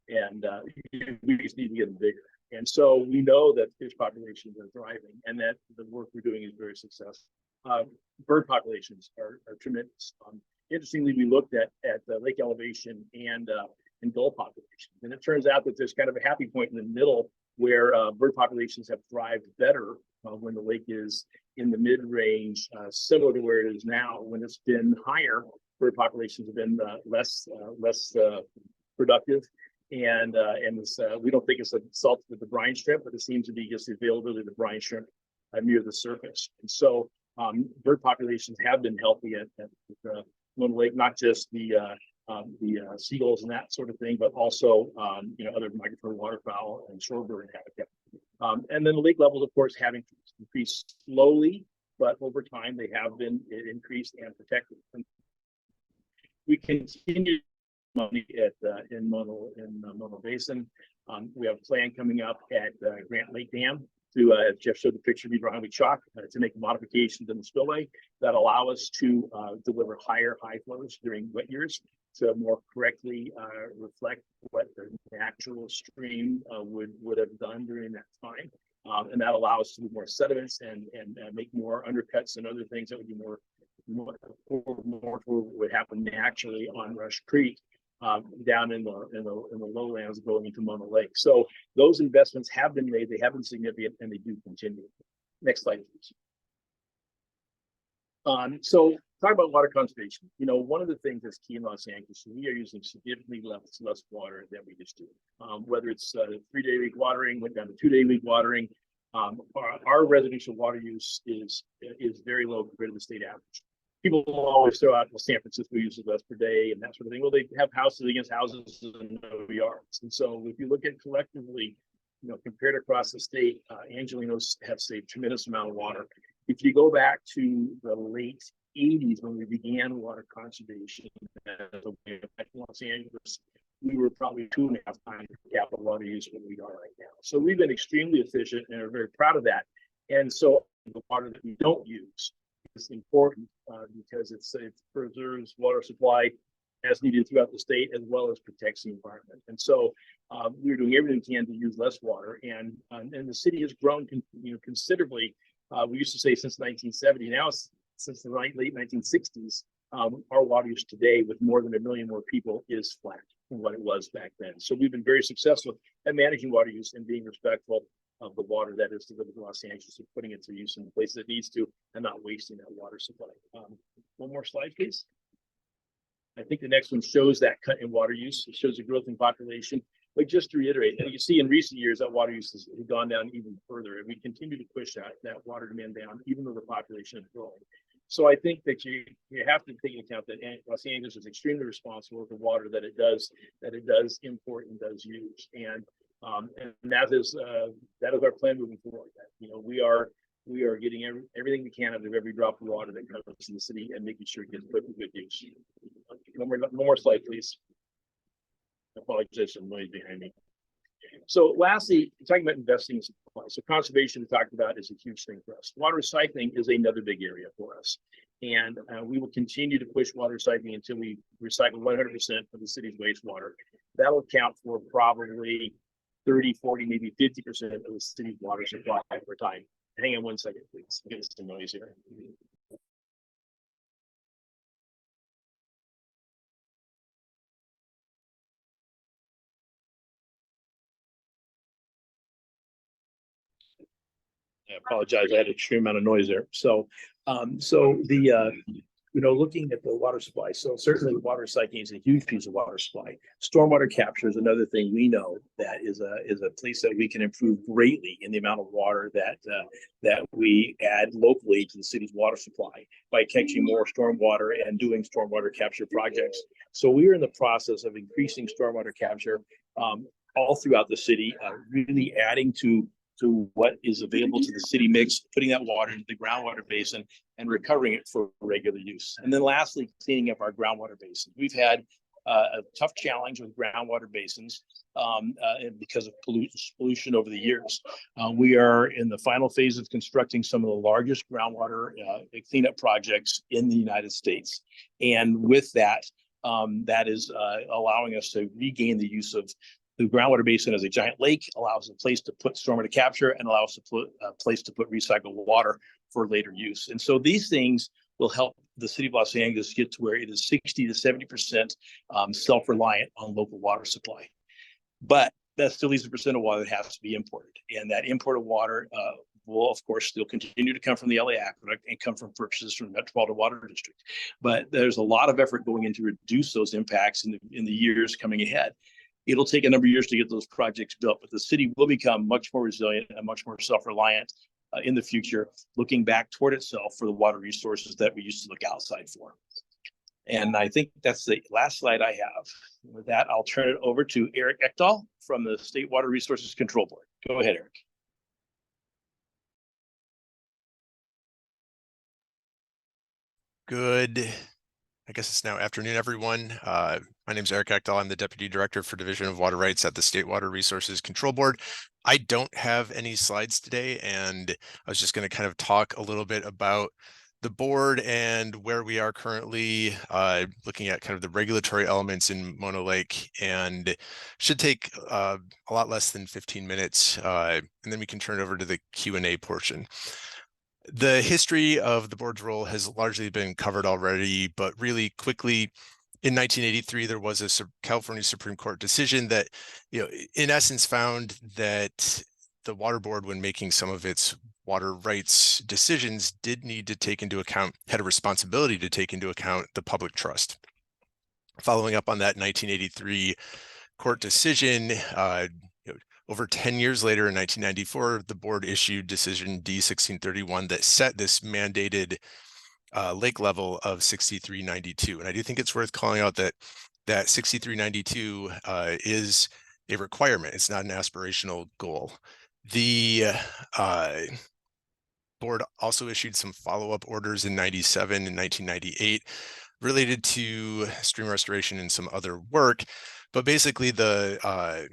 And we just need to get them bigger. And so we know that fish populations are thriving and that the work we're doing is very successful. Bird populations are tremendous. Interestingly, we looked at the lake elevation and gull populations. And it turns out that there's kind of a happy point in the middle where bird populations have thrived better when the lake is in the mid-range, similar to where it is now. When it's been higher, bird populations have been less productive. And we don't think it's a result of the brine shrimp, but it seems to be just the availability of the brine shrimp near the surface. And so bird populations have been healthy at Mona Lake, not just the seagulls and that sort of thing, but also other migratory waterfowl and shorebird habitat. And then the lake levels, of course, have increased slowly, but over time they have been increased and protected. We continue in Mono Basin. We have a plan coming up at Grant Lake Dam to, as Jeff showed the picture, be dry chalk to make modifications in the spillway that allow us to deliver higher high flows during wet years to more correctly reflect what the natural stream would have done during that time. And that allows us to do more sediments and make more undercuts and other things that would be more would happen naturally on Rush Creek. Down in the lowlands going into Mona Lake. So those investments have been made, they have been significant, and they do continue. Next slide, please. So talk about water conservation. One of the things that's key in Los Angeles, we are using significantly less water than we used to. Whether it's 3-day week watering, went down to 2-day week watering. Our residential water use is very low compared to the state average. People will always throw out, well, San Francisco uses less per day and that sort of thing. Well, they have houses against houses and no yards. And so if you look at collectively, compared across the state, Angelenos have saved tremendous amount of water. If you go back to the late 80s when we began water conservation in Los Angeles, we were probably 2.5 times capital water use what we are right now. So we've been extremely efficient and are very proud of that. And so the water that we don't use is important because it preserves water supply as needed throughout the state, as well as protects the environment. And so we're doing everything we can to use less water. And the city has grown considerably. We used to say since 1970. Now, since the late 1960s, our water use today, with more than 1 million more people, is flat from what it was back then. So we've been very successful at managing water use and being respectful of the water that is delivered to Los Angeles and putting it to use in the places it needs to and not wasting that water supply. One more slide, please. I think the next one shows that cut in water use. It shows the growth in population. But just to reiterate, you see in recent years that water use has gone down even further, and we continue to push that water demand down, even though the population is growing. So I think that you have to take into account that Los Angeles is extremely responsible for the water that it does import and does use, and that is our plan moving forward. We are getting everything we can out of every drop of water that comes in the city and making sure it gets put to good use. One more slide, please. I apologize for the noise behind me. So lastly, talking about investing in supply. So conservation we talked about is a huge thing for us. Water recycling is another big area for us. And we will continue to push water recycling until we recycle 100% of the city's wastewater. That'll account for probably 30, 40, maybe 50% of the city's water supply over time. Hang on one second, please. I'm getting some noise here. I apologize. I had an extreme amount of noise there. So the looking at the water supply, so certainly water recycling is a huge piece of water supply. Stormwater capture is another thing we know that is a place that we can improve greatly in the amount of water that we add locally to the city's water supply by catching more stormwater and doing stormwater capture projects. So we are in the process of increasing stormwater capture all throughout the city, really adding to what is available to the city mix, putting that water into the groundwater basin and recovering it for regular use. And then lastly, cleaning up our groundwater basins. We've had a tough challenge with groundwater basins because of pollution over the years. We are in the final phase of constructing some of the largest groundwater cleanup projects in the United States. And with that, that is allowing us to regain the use of the groundwater basin as a giant lake, allows a place to put stormwater capture and allows to put a place to put recycled water for later use. And so these things will help the city of Los Angeles get to where it is 60 to 70% self-reliant on local water supply. But that still leaves a percent of water that has to be imported. And that imported water will, of course, still continue to come from the LA Aqueduct and come from purchases from the Metropolitan Water District. But there's a lot of effort going in to reduce those impacts in the years coming ahead. It'll take a number of years to get those projects built, but the city will become much more resilient and much more self-reliant in the future, looking back toward itself for the water resources that we used to look outside for. And I think that's the last slide I have. With that, I'll turn it over to Eric Ekdahl from the State Water Resources Control Board. Go ahead, Eric. Good. I guess it's now afternoon, everyone. My name is Eric Ekdahl. I'm the Deputy Director for Division of Water Rights at the State Water Resources Control Board. I don't have any slides today, and I was just going to kind of talk a little bit about the board and where we are currently, looking at kind of the regulatory elements in Mono Lake, and should take a lot less than 15 minutes, and then we can turn it over to the Q&A portion. The history of the board's role has largely been covered already, but really quickly, in 1983, there was a California Supreme Court decision that, in essence found that the water board, when making some of its water rights decisions, did need to take into account, had a responsibility to take into account the public trust. Following up on that 1983 court decision, over 10 years later, in 1994, the board issued decision D-1631 that set this mandated lake level of 6392. And I do think it's worth calling out that 6392 is a requirement. It's not an aspirational goal. The board also issued some follow-up orders in 97 and 1998 related to stream restoration and some other work. But basically, the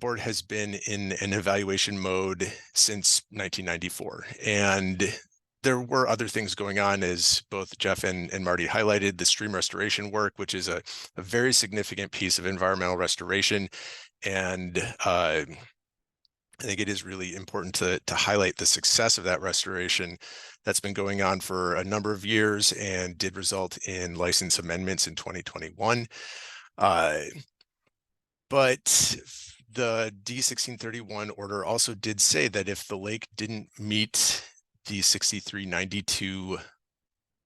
board has been in an evaluation mode since 1994. And there were other things going on, as both Jeff and Marty highlighted, the stream restoration work, which is a very significant piece of environmental restoration. And I think it is really important to highlight the success of that restoration that's been going on for a number of years and did result in license amendments in 2021. But the D-1631 order also did say that if the lake didn't meet the 6392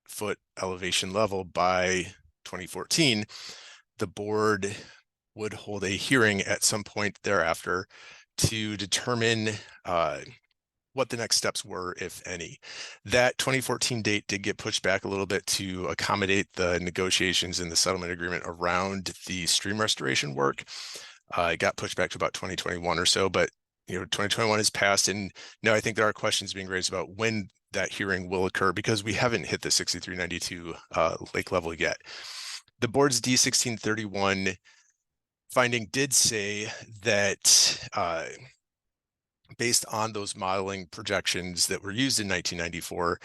foot elevation level by 2014, the board would hold a hearing at some point thereafter to determine what the next steps were, if any. That 2014 date did get pushed back a little bit to accommodate the negotiations in the settlement agreement around the stream restoration work. It got pushed back to about 2021 or so, but 2021 has passed, and now I think there are questions being raised about when that hearing will occur, because we haven't hit the 6392 lake level yet. The board's D-1631 finding did say that based on those modeling projections that were used in 1994,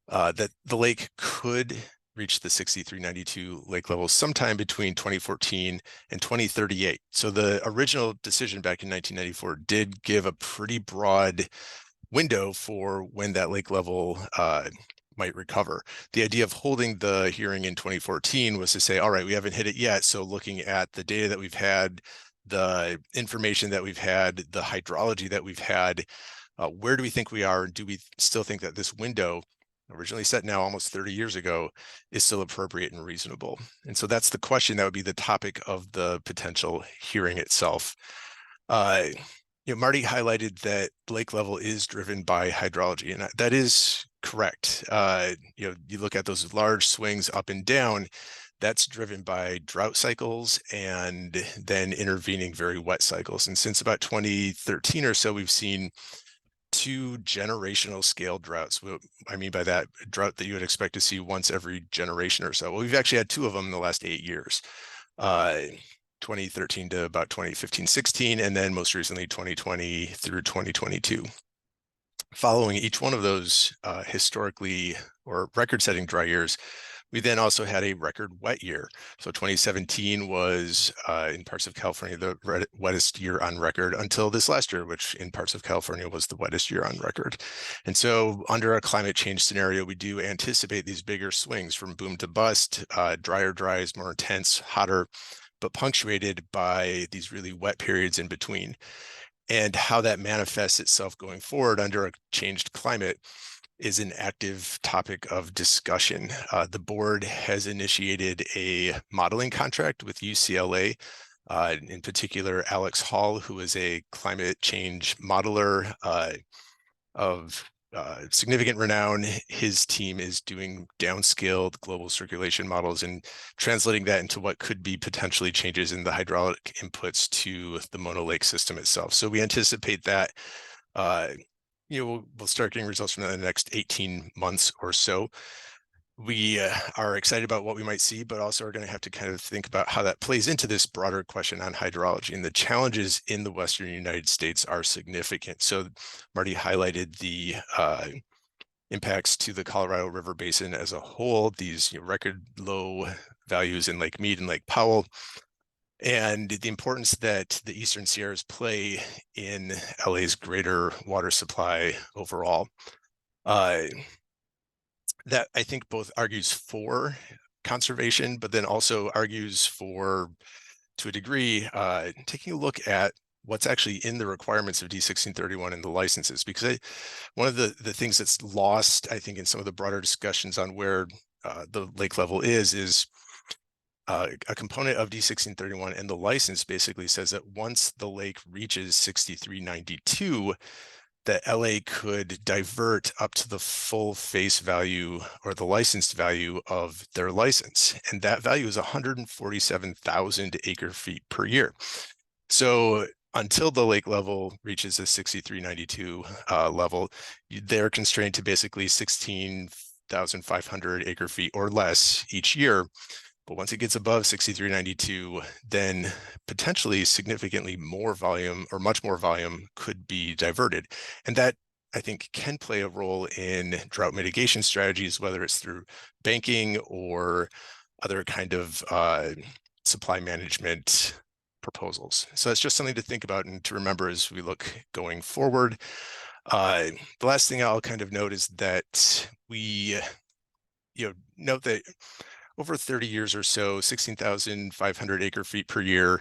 that the lake could reach the 6392 lake level sometime between 2014 and 2038. So the original decision back in 1994 did give a pretty broad window for when that lake level might recover. The idea of holding the hearing in 2014 was to say, all right, we haven't hit it yet. So looking at the data that we've had, the information that we've had, the hydrology that we've had, where do we think we are? And do we still think that this window originally set now almost 30 years ago, is still appropriate and reasonable. And so that's the question that would be the topic of the potential hearing itself. Marty highlighted that lake level is driven by hydrology, and that is correct. You look at those large swings up and down, that's driven by drought cycles and then intervening very wet cycles. And since about 2013 or so, we've seen 2 generational scale droughts. What I mean by that, drought that you would expect to see once every generation or so. Well, we've actually had 2 of them in the last 8 years. 2013 to about 2015-16, and then most recently 2020 through 2022. Following each one of those historically or record-setting dry years, we then also had a record wet year. So 2017 was in parts of California the wettest year on record until this last year, which in parts of California was the wettest year on record. And so under a climate change scenario, we do anticipate these bigger swings from boom to bust, drier dries, more intense, hotter, but punctuated by these really wet periods in between. And how that manifests itself going forward under a changed climate is an active topic of discussion. The board has initiated a modeling contract with UCLA, in particular, Alex Hall, who is a climate change modeler of significant renown. His team is doing downscaled global circulation models and translating that into what could be potentially changes in the hydraulic inputs to the Mono Lake system itself. So we anticipate that we'll start getting results from that in the next 18 months or so. We are excited about what we might see, but also are going to have to kind of think about how that plays into this broader question on hydrology. And the challenges in the Western United States are significant. So Marty highlighted the impacts to the Colorado River Basin as a whole, these record low values in Lake Mead and Lake Powell, and the importance that the Eastern Sierras play in LA's greater water supply overall. That I think both argues for conservation, but then also argues for, to a degree, taking a look at what's actually in the requirements of D1631 and the licenses. Because one of the things that's lost, I think, in some of the broader discussions on where the lake level is a component of D1631 and the license basically says that once the lake reaches 6392, that LA could divert up to the full face value or the licensed value of their license. And that value is 147,000 acre feet per year. So until the lake level reaches the 6392 level, they're constrained to basically 16,500 acre feet or less each year. But once it gets above 6392, then potentially significantly more volume or much more volume could be diverted. And that, I think, can play a role in drought mitigation strategies, whether it's through banking or other kind of supply management proposals. So that's just something to think about and to remember as we look going forward. The last thing I'll kind of note is that we note that over 30 years or so, 16,500 acre feet per year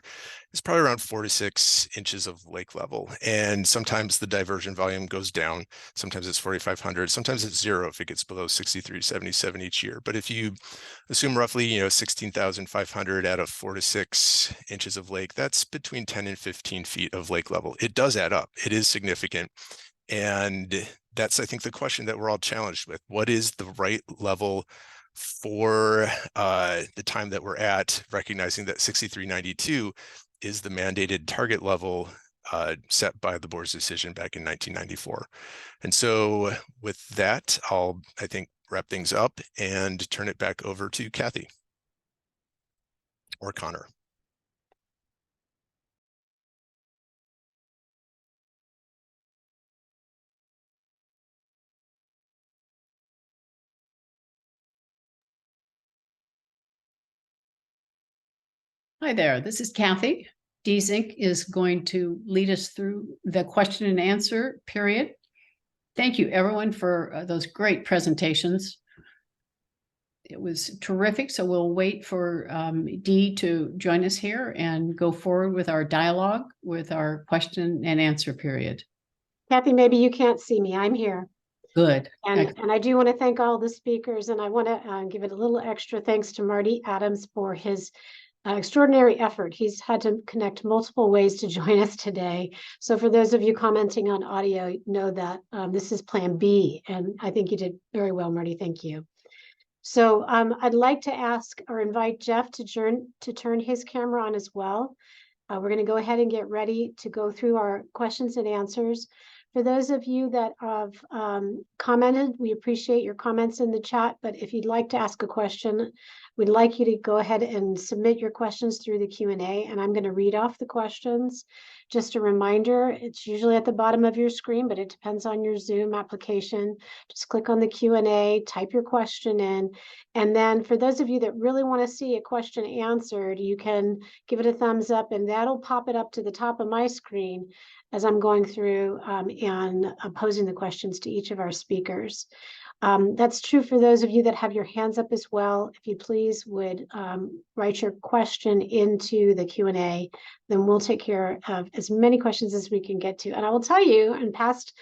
is probably around 4 to 6 inches of lake level. And sometimes the diversion volume goes down. Sometimes it's 4,500. Sometimes it's 0 if it gets below 6377 each year. But if you assume roughly, 16,500 out of 4 to 6 inches of lake, that's between 10 and 15 feet of lake level. It does add up. It is significant. And that's, I think, the question that we're all challenged with. What is the right level for the time that we're at, recognizing that 6392 is the mandated target level set by the board's decision back in 1994. And so with that, I'll, I think, wrap things up and turn it back over to Kathy or Connor. Hi there, this is Kathy. DZINC is going to lead us through the question and answer period. Thank you everyone for those great presentations. It was terrific, so we'll wait for Dee to join us here and go forward with our dialogue with our question and answer period. Kathy, maybe you can't see me. I'm here. Good. And I do want to thank all the speakers, and I want to give it a little extra thanks to Marty Adams for his extraordinary effort. He's had to connect multiple ways to join us today. So for those of you commenting on audio, know that this is Plan B, and I think you did very well, Marty. Thank you. So I'd like to ask or invite Jeff to turn his camera on as well. We're going to go ahead and get ready to go through our questions and answers. For those of you that have commented, we appreciate your comments in the chat, but if you'd like to ask a question, we'd like you to go ahead and submit your questions through the Q&A, and I'm going to read off the questions. Just a reminder, it's usually at the bottom of your screen, but it depends on your Zoom application. Just click on the Q&A, type your question in, and then for those of you that really want to see a question answered, you can give it a thumbs up, and that'll pop it up to the top of my screen as I'm going through and posing the questions to each of our speakers. That's true for those of you that have your hands up as well. If you please would write your question into the Q&A, then we'll take care of as many questions as we can get to. And I will tell you, in past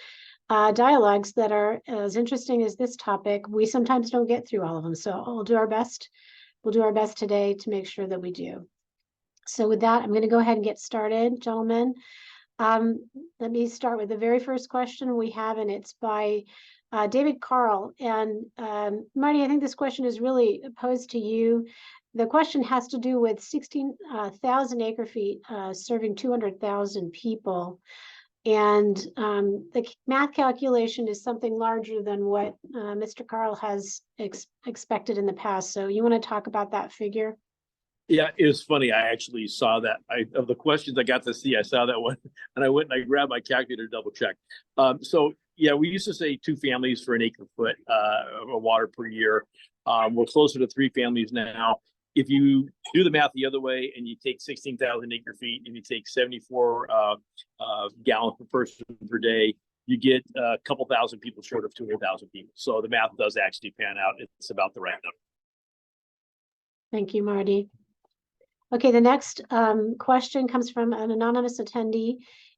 dialogues that are as interesting as this topic, we sometimes don't get through all of them. So we'll do our best. We'll do our best today to make sure that we do. So with that, I'm going to go ahead and get started, gentlemen. Let me start with the very first question we have, and it's by David Carl. And Marty, I think this question is really posed to you. The question has to do with 16,000 acre feet serving 200,000 people. And the math calculation is something larger than what Mr. Carl has expected in the past. So you want to talk about that figure? Yeah, it was funny. I actually saw that. Of the questions I got to see, I saw that one, and I went and I grabbed my calculator to double check. So yeah, we used to say 2 families for an acre foot of water per year. We're closer to 3 families now. If you do the math the other way and you take 16,000 acre feet and you take 74 gallons per person per day, you get a couple thousand people short of 200,000 people. So the math does actually pan out. It's about the right number. Thank you, Marty. Okay, the next question comes from an anonymous attendee,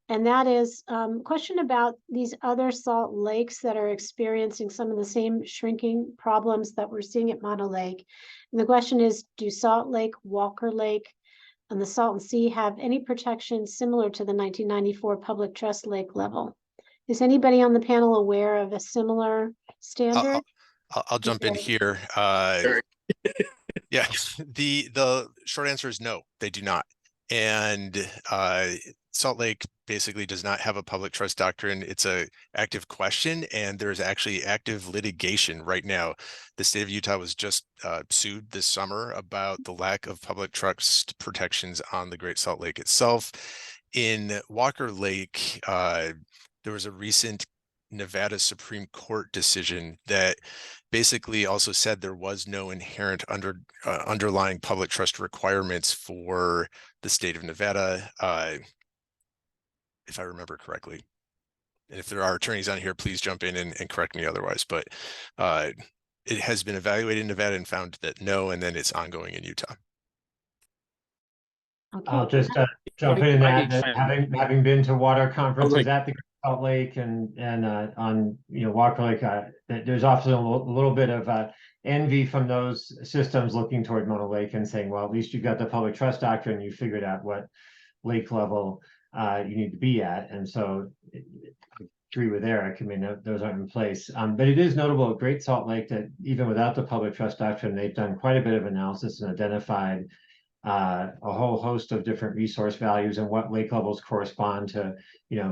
and that is a question about these other salt lakes that are experiencing some of the same shrinking problems that we're seeing at Mono Lake. And the question is, do Salt Lake, Walker Lake, and the Salton Sea have any protection similar to the 1994 public trust lake level? Is anybody on the panel aware of a similar standard? I'll jump in here. Yeah, the short answer is no, they do not. And Salt Lake basically does not have a public trust doctrine. It's a active question, and there's actually active litigation right now. The state of Utah was just sued this summer about the lack of public trust protections on the Great Salt Lake itself. In Walker Lake, there was a recent Nevada Supreme Court decision that basically also said there was no inherent underlying public trust requirements for the state of Nevada, if I remember correctly. And if there are attorneys on here, please jump in and correct me otherwise. But it has been evaluated in Nevada and found that no, and then it's ongoing in Utah. Okay. I'll just jump in that having been to water conferences at the Salt Lake and on Walker Lake, there's often a little bit of envy from those systems looking toward Mono Lake and saying, well, at least you've got the public trust doctrine, you figured out what lake level you need to be at. And so I agree with Eric. I mean, those aren't in place. But it is notable at Great Salt Lake that even without the public trust doctrine, they've done quite a bit of analysis and identified a whole host of different resource values and what lake levels correspond to,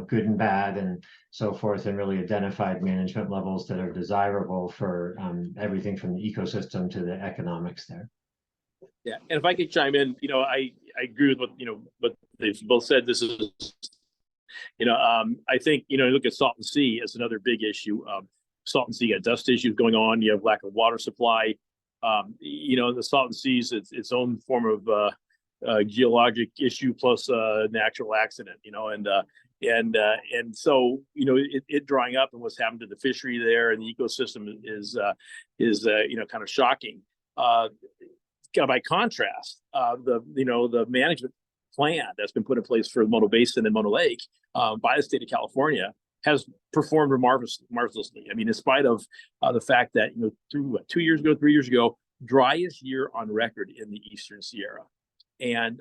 good and bad and so forth, and really identified management levels that are desirable for everything from the ecosystem to the economics there. Yeah, and if I could chime in, I agree with what they've both said. This is, I think, look at Salton Sea as another big issue. Salton Sea got dust issues going on. You have lack of water supply. The Salton Sea is its own form of geologic issue plus natural accident, and so it drying up and what's happened to the fishery there and the ecosystem is kind of shocking. By contrast, the management plan that's been put in place for Mono Basin and Mono Lake by the state of California has performed marvelously. I mean, in spite of the fact that, you know, through 2 years ago, 3 years ago, driest year on record in the Eastern Sierra. And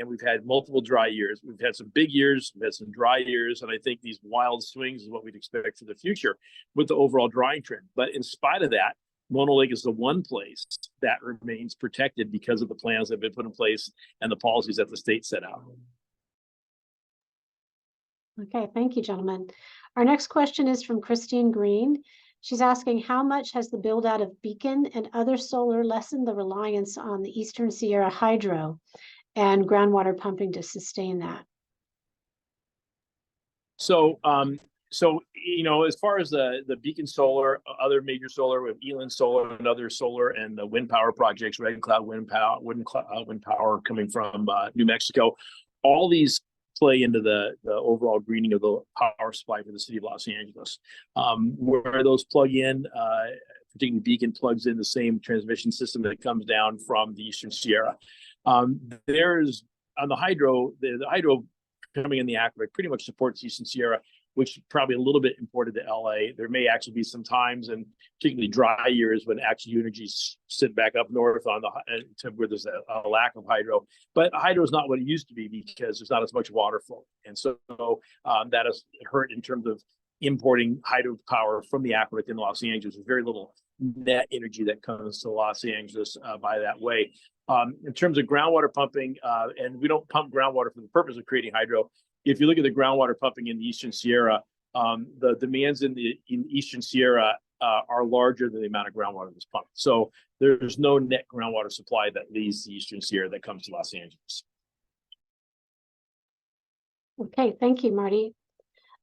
we've had multiple dry years. We've had some big years, we've had some dry years, and I think these wild swings is what we'd expect for the future with the overall drying trend. But in spite of that, Mono Lake is the one place that remains protected because of the plans that have been put in place and the policies that the state set out. Okay, thank you, gentlemen. Our next question is from Christine Green. She's asking, how much has the build out of Beacon and other solar lessened the reliance on the Eastern Sierra hydro and groundwater pumping to sustain that? So, you know, as far as the Beacon Solar, other major solar, we have Eland Solar and other solar and the wind power projects, Red Cloud Wind Power coming from New Mexico. All these play into the overall greening of the power supply for the city of Los Angeles. Where those plug in, particularly Beacon plugs in the same transmission system that comes down from the Eastern Sierra. There's on the hydro coming in the aqueduct pretty much supports Eastern Sierra, which is probably a little bit imported to LA. There may actually be some times, and particularly dry years, when actually energies sit back up north on to where there's a lack of hydro. But hydro is not what it used to be because there's not as much water flow, and so that has hurt in terms of importing hydro power from the aqueduct in Los Angeles. There's very little net energy that comes to Los Angeles by that way. In terms of groundwater pumping, and we don't pump groundwater for the purpose of creating hydro. If you look at the groundwater pumping in the Eastern Sierra, the demands in Eastern Sierra are larger than the amount of groundwater that's pumped. So there's no net groundwater supply that leaves the Eastern Sierra that comes to Los Angeles. Okay, thank you, Marty.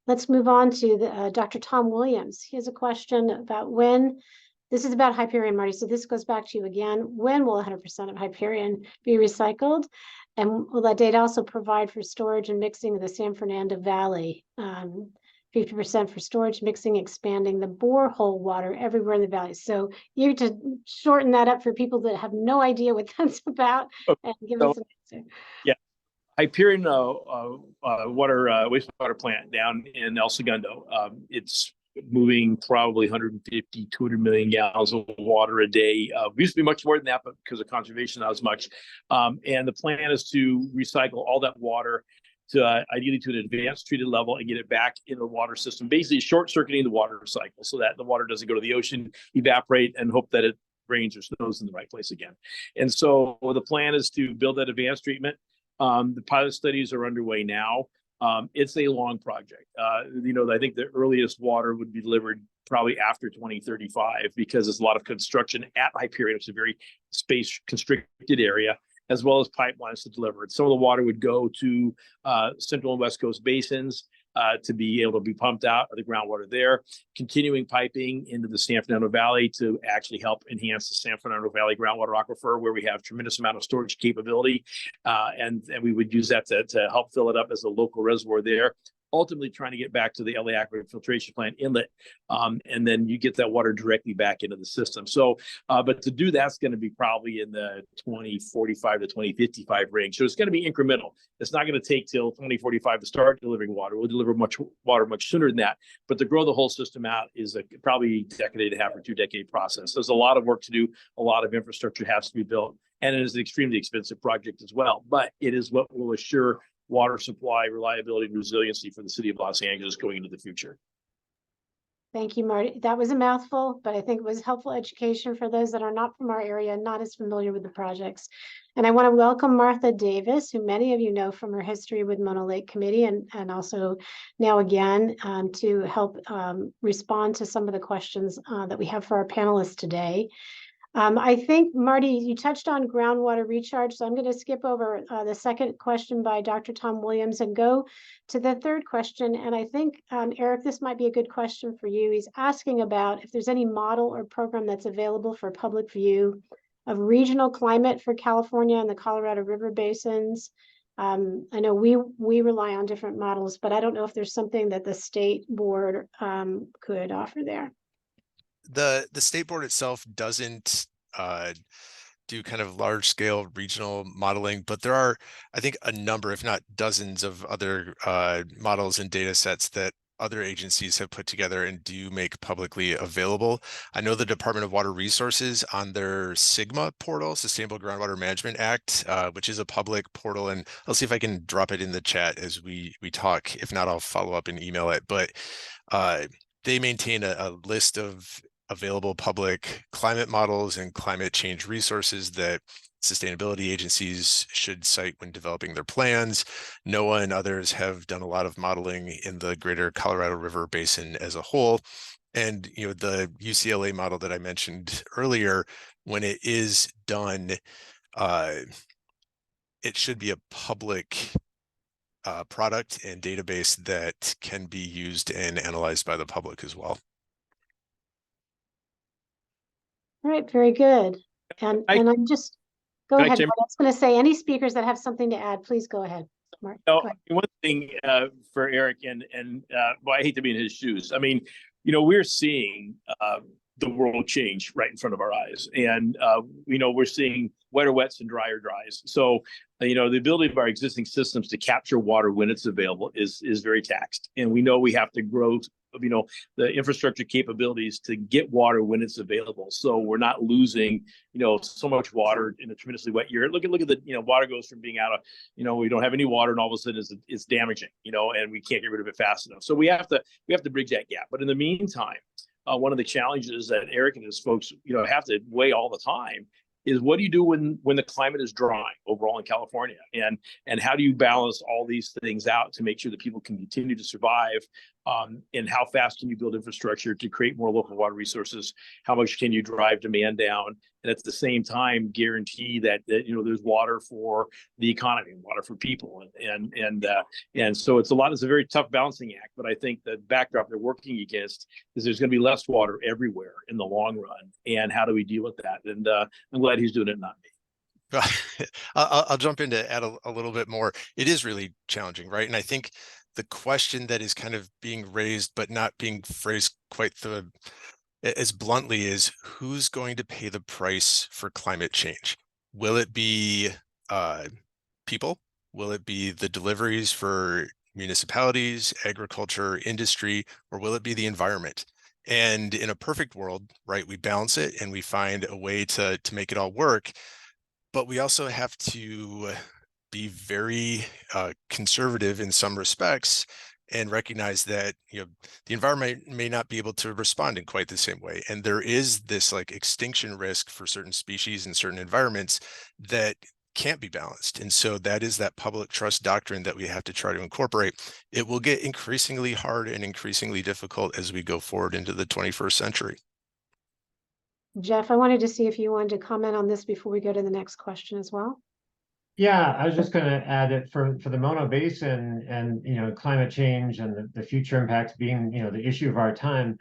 Let's move on to Dr. Tom Williams. He has a question about this is about Hyperion, Marty, so this goes back to you again. When will 100% of Hyperion be recycled? And will that data also provide for storage and mixing of the San Fernando Valley? 50% for storage, mixing, expanding the borehole water everywhere in the valley. So you to shorten that up for people that have no idea what that's about and give us an answer. Yeah. Hyperion wastewater plant down in El Segundo. It's moving probably 150, 200 million gallons of water a day. We used to be much more than that, but because of conservation, not as much. And the plan is to recycle all that water to ideally to an advanced treated level and get it back in the water system, basically short-circuiting the water cycle so that the water doesn't go to the ocean, evaporate, and hope that it rains or snows in the right place again. And so the plan is to build that advanced treatment. The pilot studies are underway now. It's a long project. You know, I think the earliest water would be delivered probably after 2035 because there's a lot of construction at Hyperion. It's a very space constricted area, as well as pipelines to deliver it. Some of the water would go to Central and West Coast basins to be able to be pumped out of the groundwater there, continuing piping into the San Fernando Valley to actually help enhance the San Fernando Valley groundwater aquifer, where we have tremendous amount of storage capability. And we would use that to help fill it up as a local reservoir there. Ultimately trying to get back to the LA Aquifer Filtration Plant inlet, and then you get that water directly back into the system. So, but to do that's going to be probably in the 2045 to 2055 range. So it's going to be incremental. It's not going to take till 2045 to start delivering water. We'll deliver water much sooner than that. But to grow the whole system out is probably a decade and a half or 2 decade process. There's a lot of work to do. A lot of infrastructure has to be built, and it is an extremely expensive project as well. But it is what will assure water supply, reliability, and resiliency for the city of Los Angeles going into the future. Thank you, Marty. That was a mouthful, but I think it was helpful education for those that are not from our area and not as familiar with the projects. And I want to welcome Martha Davis, who many of you know from her history with Mono Lake Committee and also now again to help respond to some of the questions that we have for our panelists today. I think, Marty, you touched on groundwater recharge, so I'm going to skip over the second question by Dr. Tom Williams and go to the third question. And I think, Eric, this might be a good question for you. He's asking about if there's any model or program that's available for public view of regional climate for California and the Colorado River basins. I know we rely on different models, but I don't know if there's something that the state board could offer there. The state board itself doesn't do kind of large scale regional modeling, but there are, I think, a number, if not dozens of other models and data sets that other agencies have put together and do make publicly available. I know the Department of Water Resources on their SGMA portal, Sustainable Groundwater Management Act, which is a public portal, and I'll see if I can drop it in the chat as we talk. If not, I'll follow up and email it. But they maintain a list of available public climate models and climate change resources that sustainability agencies should cite when developing their plans. NOAA and others have done a lot of modeling in the greater Colorado River Basin as a whole. And the UCLA model that I mentioned earlier, when it is done, it should be a public product and database that can be used and analyzed by the public as well. All right, very good. And I'm just, go Can I ahead. chime- I was going to say, any speakers that have something to add, please go ahead. Mark, go ahead. One thing for Eric and well, I hate to be in his shoes. I mean, we're seeing the world change right in front of our eyes, and we're seeing wetter wets and drier dries. So the ability of our existing systems to capture water when it's available is very taxed, and we know we have to grow the infrastructure capabilities to get water when it's available, so we're not losing so much water in a tremendously wet year. Look at the water goes from being out of we don't have any water, and all of a sudden it's damaging, and we can't get rid of it fast enough. So we have to bridge that gap. But in the meantime, one of the challenges that Eric and his folks have to weigh all the time is, what do you do when the climate is drying overall in California, and how do you balance all these things out to make sure that people can continue to survive, and how fast can you build infrastructure to create more local water resources? How much can you drive demand down, and at the same time guarantee that there's water for the economy and water for people, and so it's a very tough balancing act. But I think the backdrop they're working against is there's going to be less water everywhere in the long run, and how do we deal with that? And I'm glad he's doing it, not me. I'll jump in to add a little bit more. It is really challenging, right? And I think the question that is kind of being raised, but not being phrased quite as bluntly, is who's going to pay the price for climate change? Will it be people? Will it be the deliveries for municipalities, agriculture, industry, or will it be the environment? And in a perfect world, right, we balance it and we find a way to make it all work. But we also have to be very conservative in some respects and recognize that the environment may not be able to respond in quite the same way. And there is this extinction risk for certain species and certain environments that can't be balanced. And so that is that public trust doctrine that we have to try to incorporate. It will get increasingly hard and increasingly difficult as we go forward into the 21st century. Jeff, I wanted to see if you wanted to comment on this before we go to the next question as well. Yeah, I was just going to add that for the Mono Basin and climate change and the future impacts being the issue of our time,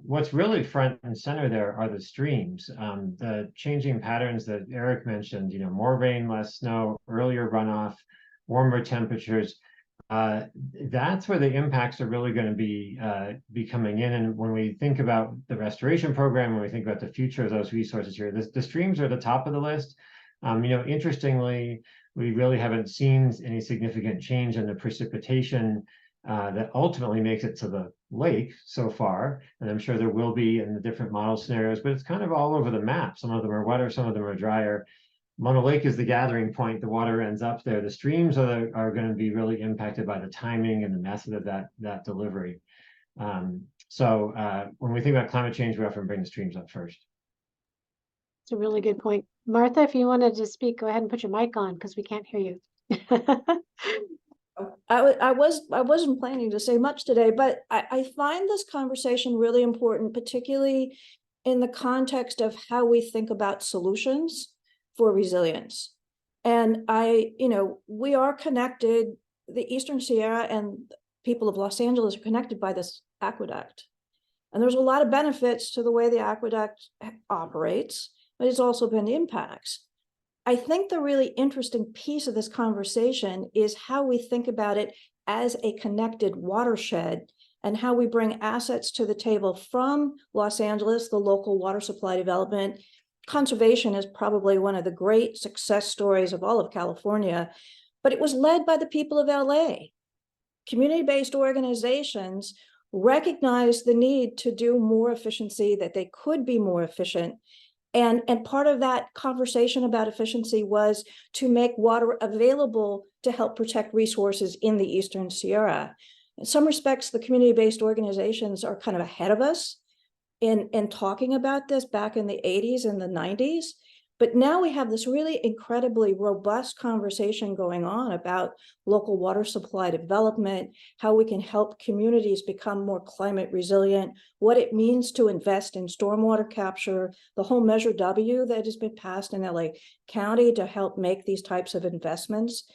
what's really front and center there are the streams. The changing patterns that Eric mentioned, more rain, less snow, earlier runoff, warmer temperatures. That's where the impacts are really going to be coming in. And when we think about the restoration program, when we think about the future of those resources here, the streams are at the top of the list. Interestingly, we really haven't seen any significant change in the precipitation that ultimately makes it to the lake so far. And I'm sure there will be in the different model scenarios, but it's kind of all over the map. Some of them are wetter, some of them are drier. Mono Lake is the gathering point. The water ends up there. The streams are going to be really impacted by the timing and the method of that delivery. So when we think about climate change, we often bring the streams up first. It's a really good point. Martha, if you wanted to speak, go ahead and put your mic on because we can't hear you. I wasn't planning to say much today, but I find this conversation really important, particularly in the context of how we think about solutions for resilience. And we are connected, the Eastern Sierra and people of Los Angeles are connected by this aqueduct. And there's a lot of benefits to the way the aqueduct operates, but it's also been impacts. I think the really interesting piece of this conversation is how we think about it as a connected watershed and how we bring assets to the table from Los Angeles, the local water supply development. Conservation is probably one of the great success stories of all of California, but it was led by the people of LA. community-based organizations recognized the need to do more efficiency, that they could be more efficient. And part of that conversation about efficiency was to make water available to help protect resources in the Eastern Sierra. In some respects, the community-based organizations are kind of ahead of us in talking about this back in the 80s and the 90s. But now we have this really incredibly robust conversation going on about local water supply development, how we can help communities become more climate resilient, what it means to invest in stormwater capture, the whole Measure W that has been passed in LA County to help make these types of investments.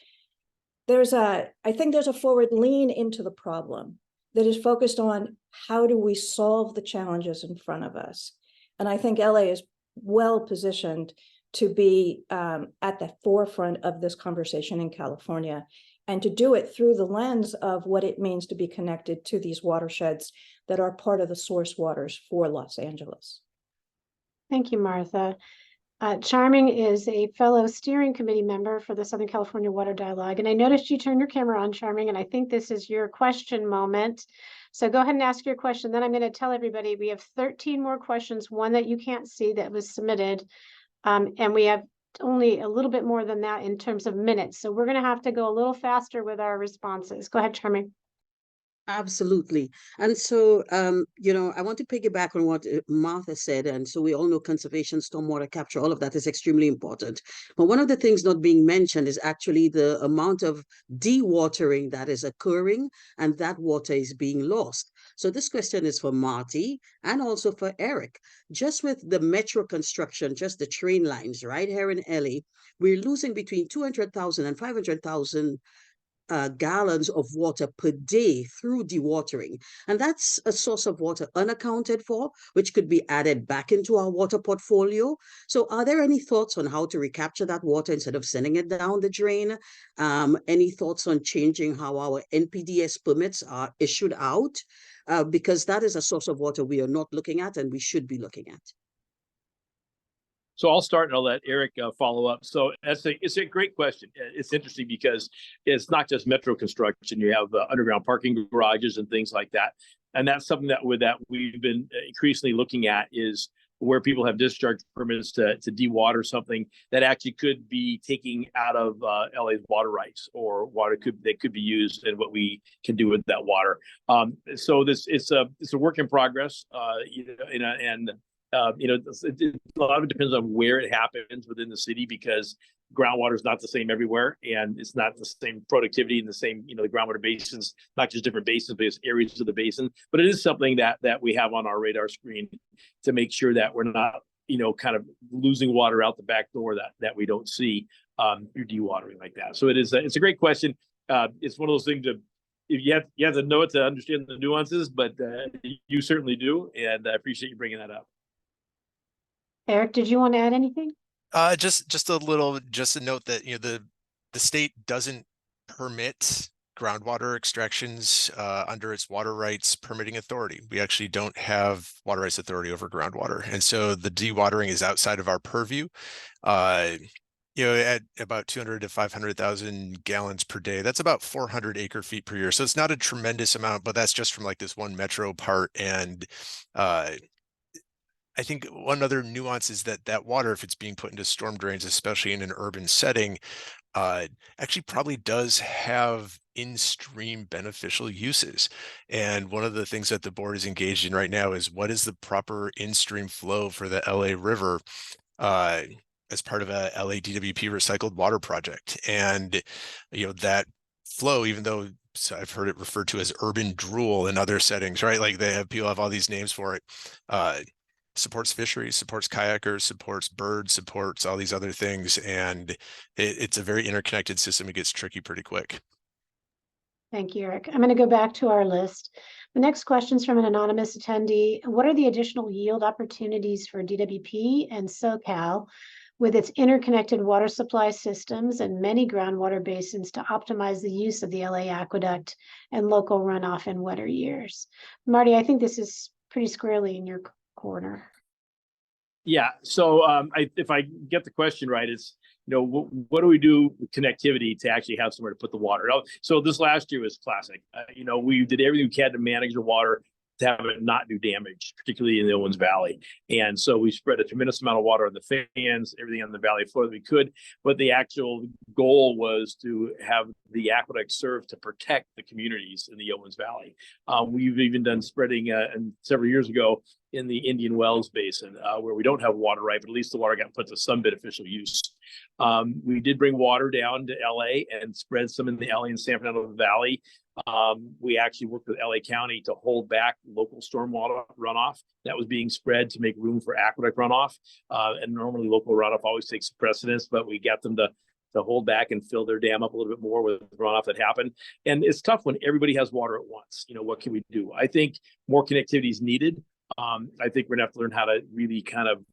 I think there's a forward lean into the problem that is focused on how do we solve the challenges in front of us. And I think LA is well positioned to be at the forefront of this conversation in California, and to do it through the lens of what it means to be connected to these watersheds that are part of the source waters for Los Angeles. Thank you, Martha. Charming is a fellow steering committee member for the Southern California Water Dialogue. And I noticed you turned your camera on, Charming, and I think this is your question moment. So go ahead and ask your question. Then I'm going to tell everybody we have 13 more questions, one that you can't see that was submitted. And we have only a little bit more than that in terms of minutes. So we're going to have to go a little faster with our responses. Go ahead, Charming. Absolutely. And so, I want to piggyback on what Martha said. And so we all know conservation, stormwater capture, all of that is extremely important. But one of the things not being mentioned is actually the amount of dewatering that is occurring, and that water is being lost. So this question is for Marty and also for Eric. Just with the metro construction, just the train lines right here in LA, we're losing between 200,000 and 500,000 gallons of water per day through dewatering. And that's a source of water unaccounted for, which could be added back into our water portfolio. So are there any thoughts on how to recapture that water instead of sending it down the drain? Any thoughts on changing how our NPDES permits are issued out? Because that is a source of water we are not looking at and we should be looking at. So I'll start and I'll let Eric follow up. So it's a great question. It's interesting because it's not just metro construction. You have underground parking garages and things like that. And that's something that we've been increasingly looking at, is where people have discharge permits to dewater something that actually could be taking out of LA's water rights, or water that could be used, and what we can do with that water. So it's a work in progress, a lot of it depends on where it happens within the city, because groundwater is not the same everywhere, and it's not the same productivity in the same, the groundwater basins, not just different basins, but it's areas of the basin. But it is something that we have on our radar screen to make sure that we're not, kind of losing water out the back door that we don't see through dewatering like that. So it's a great question. It's one of those things you have to know it to understand the nuances, but you certainly do, and I appreciate you bringing that up. Eric, did you want to add anything? Just a note that, the state doesn't permit groundwater extractions under its water rights permitting authority. We actually don't have water rights authority over groundwater. And so the dewatering is outside of our purview. At about 200 to 500,000 gallons per day, that's about 400 acre feet per year. So it's not a tremendous amount, but that's just from like this one metro part. And I think one other nuance is that water, if it's being put into storm drains, especially in an urban setting, actually probably does have in-stream beneficial uses. And one of the things that the board is engaged in right now is what is the proper in-stream flow for the LA River as part of a LA DWP recycled water project. And, that flow, even though I've heard it referred to as urban drool in other settings, right? Like people have all these names for it. Supports fisheries, supports kayakers, supports birds, supports all these other things. And it's a very interconnected system. It gets tricky pretty quick. Thank you, Eric. I'm going to go back to our list. The next question is from an anonymous attendee. What are the additional yield opportunities for DWP and SoCal with its interconnected water supply systems and many groundwater basins to optimize the use of the LA aqueduct and local runoff in wetter years? Marty, I think this is pretty squarely in your corner. Yeah. So if I get the question right, it's what do we do with connectivity to actually have somewhere to put the water? So this last year was classic. We did everything we can to manage the water to have it not do damage, particularly in the Owens Valley. And so we spread a tremendous amount of water on the fans, everything on the valley floor that we could. But the actual goal was to have the aqueduct serve to protect the communities in the Owens Valley. We've even done spreading and several years ago in the Indian Wells Basin, where we don't have water right, but at least the water got put to some beneficial use. We did bring water down to LA and spread some in the LA and San Fernando Valley. We actually worked with LA County to hold back local stormwater runoff that was being spread to make room for aqueduct runoff. And normally local runoff always takes precedence, but we got them to hold back and fill their dam up a little bit more with runoff that happened. And it's tough when everybody has water at once. What can we do? I think more connectivity is needed. I think we're gonna have to learn how to really kind of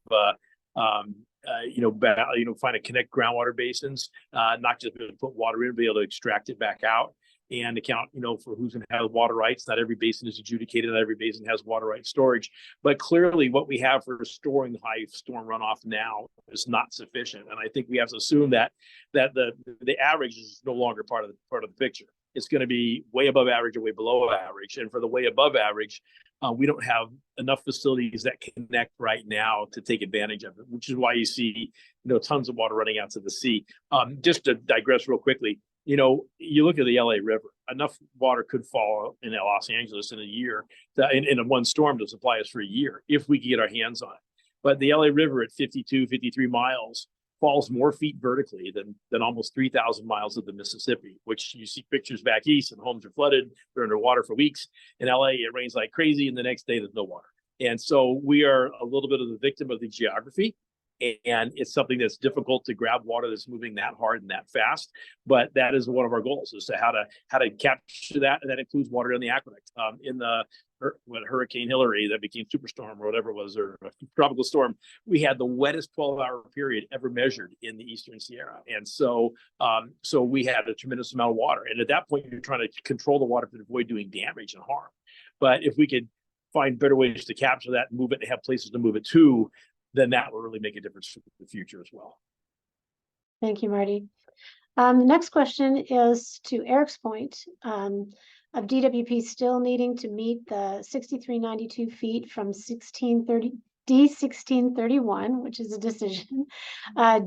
find a connect groundwater basins, not just be able to put water in, be able to extract it back out and account, for who's going to have water rights. Not every basin is adjudicated. Not every basin has water rights storage, but clearly what we have for storing high storm runoff now is not sufficient. And I think we have to assume that the average is no longer part of the picture. It's going to be way above average or way below average. And for the way above average, we don't have enough facilities that connect right now to take advantage of it, which is why you see, tons of water running out to the sea. Just to digress real quickly, you look at the LA River, enough water could fall in Los Angeles in a year, in one storm to supply us for a year, if we could get our hands on it. But the LA River at 52, 53 miles falls more feet vertically than almost 3,000 miles of the Mississippi, which you see pictures back east and homes are flooded, they're underwater for weeks. In LA, it rains like crazy and the next day there's no water. And so we are a little bit of the victim of the geography. And it's something that's difficult to grab water that's moving that hard and that fast. But that is one of our goals, is to how to capture that. And that includes water in the aqueduct. In when Hurricane Hillary, that became superstorm or whatever it was, or a tropical storm, we had the wettest 12-hour period ever measured in the Eastern Sierra. And so we had a tremendous amount of water. And at that point, you're trying to control the water to avoid doing damage and harm. But if we could find better ways to capture that and move it and have places to move it to, then that will really make a difference for the future as well. Thank you, Marty. The next question is to Eric's point of DWP still needing to meet the 6392 feet from 1631, which is a decision.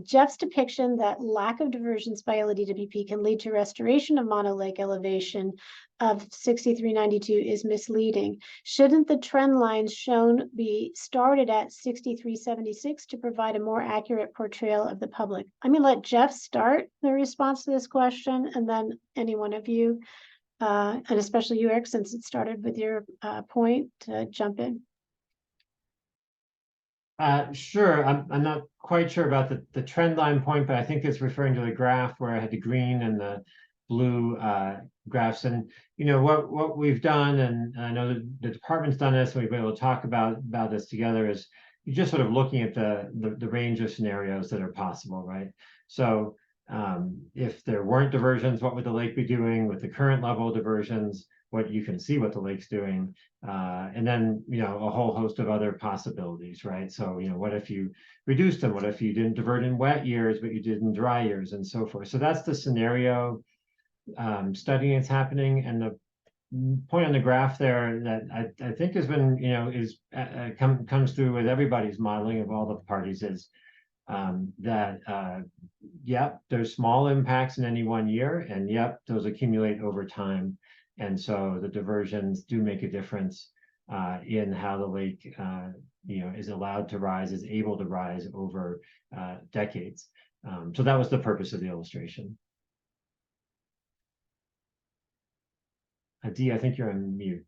Jeff's depiction that lack of diversions by LADWP can lead to restoration of Mono Lake elevation of 6392 is misleading. Shouldn't the trend lines shown be started at 6376 to provide a more accurate portrayal of the public? I'm going to let Jeff start the response to this question, and then any one of you, and especially you, Eric, since it started with your point, jump in. Sure. I'm not quite sure about the trend line point, but I think it's referring to the graph where I had the green and the blue graphs. And what we've done, and I know that the department's done this, and we've been able to talk about this together, is you're just sort of looking at the range of scenarios that are possible, right? So if there weren't diversions, what would the lake be doing with the current level of diversions? What you can see what the lake's doing, and then a whole host of other possibilities, right? So what if you reduced them? What if you didn't divert in wet years but you did in dry years, and so forth? So that's the scenario studying that's happening. And the point on the graph there that I think has been comes through with everybody's modeling of all the parties is that yep, there's small impacts in any one year, and yep, those accumulate over time. And so the diversions do make a difference in how the lake, is allowed to rise, is able to rise over decades. So that was the purpose of the illustration. Dee, I think you're on mute.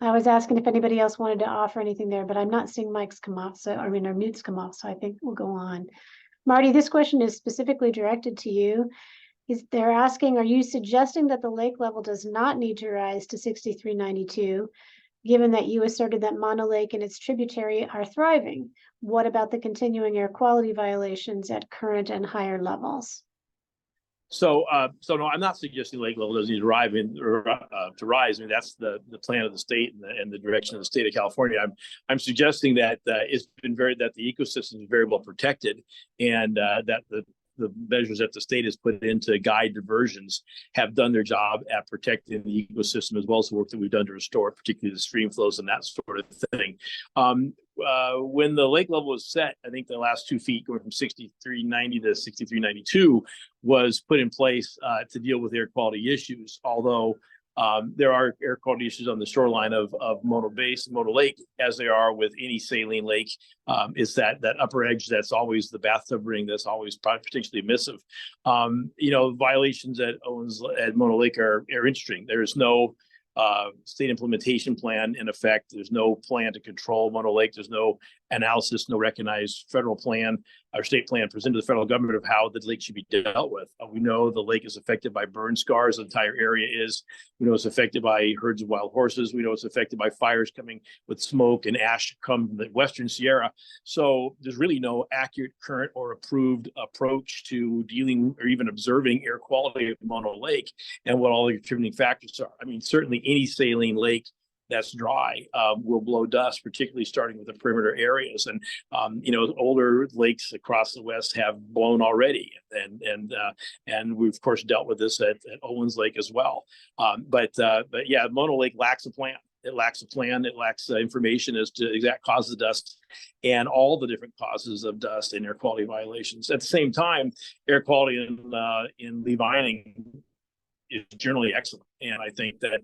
I was asking if anybody else wanted to offer anything there, but I'm not seeing mics come off, our mutes come off, so I think we'll go on. Marty, this question is specifically directed to you. They're asking, are you suggesting that the lake level does not need to rise to 6392, given that you asserted that Mono Lake and its tributary are thriving? What about the continuing air quality violations at current and higher levels? So no, I'm not suggesting lake level doesn't need to rise. To rise. I mean, that's the plan of the state and the direction of the state of California. I'm suggesting that it's been that the ecosystem is very well protected, and that the measures that the state has put into guide diversions have done their job at protecting the ecosystem, as well as the work that we've done to restore it, particularly the stream flows and that sort of thing. When the lake level was set, I think the last 2 feet going from 6390 to 6392 was put in place to deal with air quality issues. Although there are air quality issues on the shoreline of Mono Lake, as there are with any saline lake. Is that upper edge that's always the bathtub ring that's always potentially emissive. Violations at Mono Lake are interesting. There is no state implementation plan in effect. There's no plan to control Mono Lake. There's no analysis, no recognized federal plan or state plan presented to the federal government of how the lake should be dealt with. We know the lake is affected by burn scars. The entire area is. We know it's affected by herds of wild horses. We know it's affected by fires coming with smoke and ash from the Western Sierra. So there's really no accurate, current, or approved approach to dealing or even observing air quality of Mono Lake and what all the contributing factors are. I mean, certainly any saline lake that's dry will blow dust, particularly starting with the perimeter areas. And older lakes across the West have blown already, and we've of course dealt with this at Owens Lake as well. But yeah, Mono Lake lacks a plan. It lacks a plan. It lacks information as to exact causes of dust and all the different causes of dust and air quality violations. At the same time, air quality in Lee Vining is generally excellent, and I think that.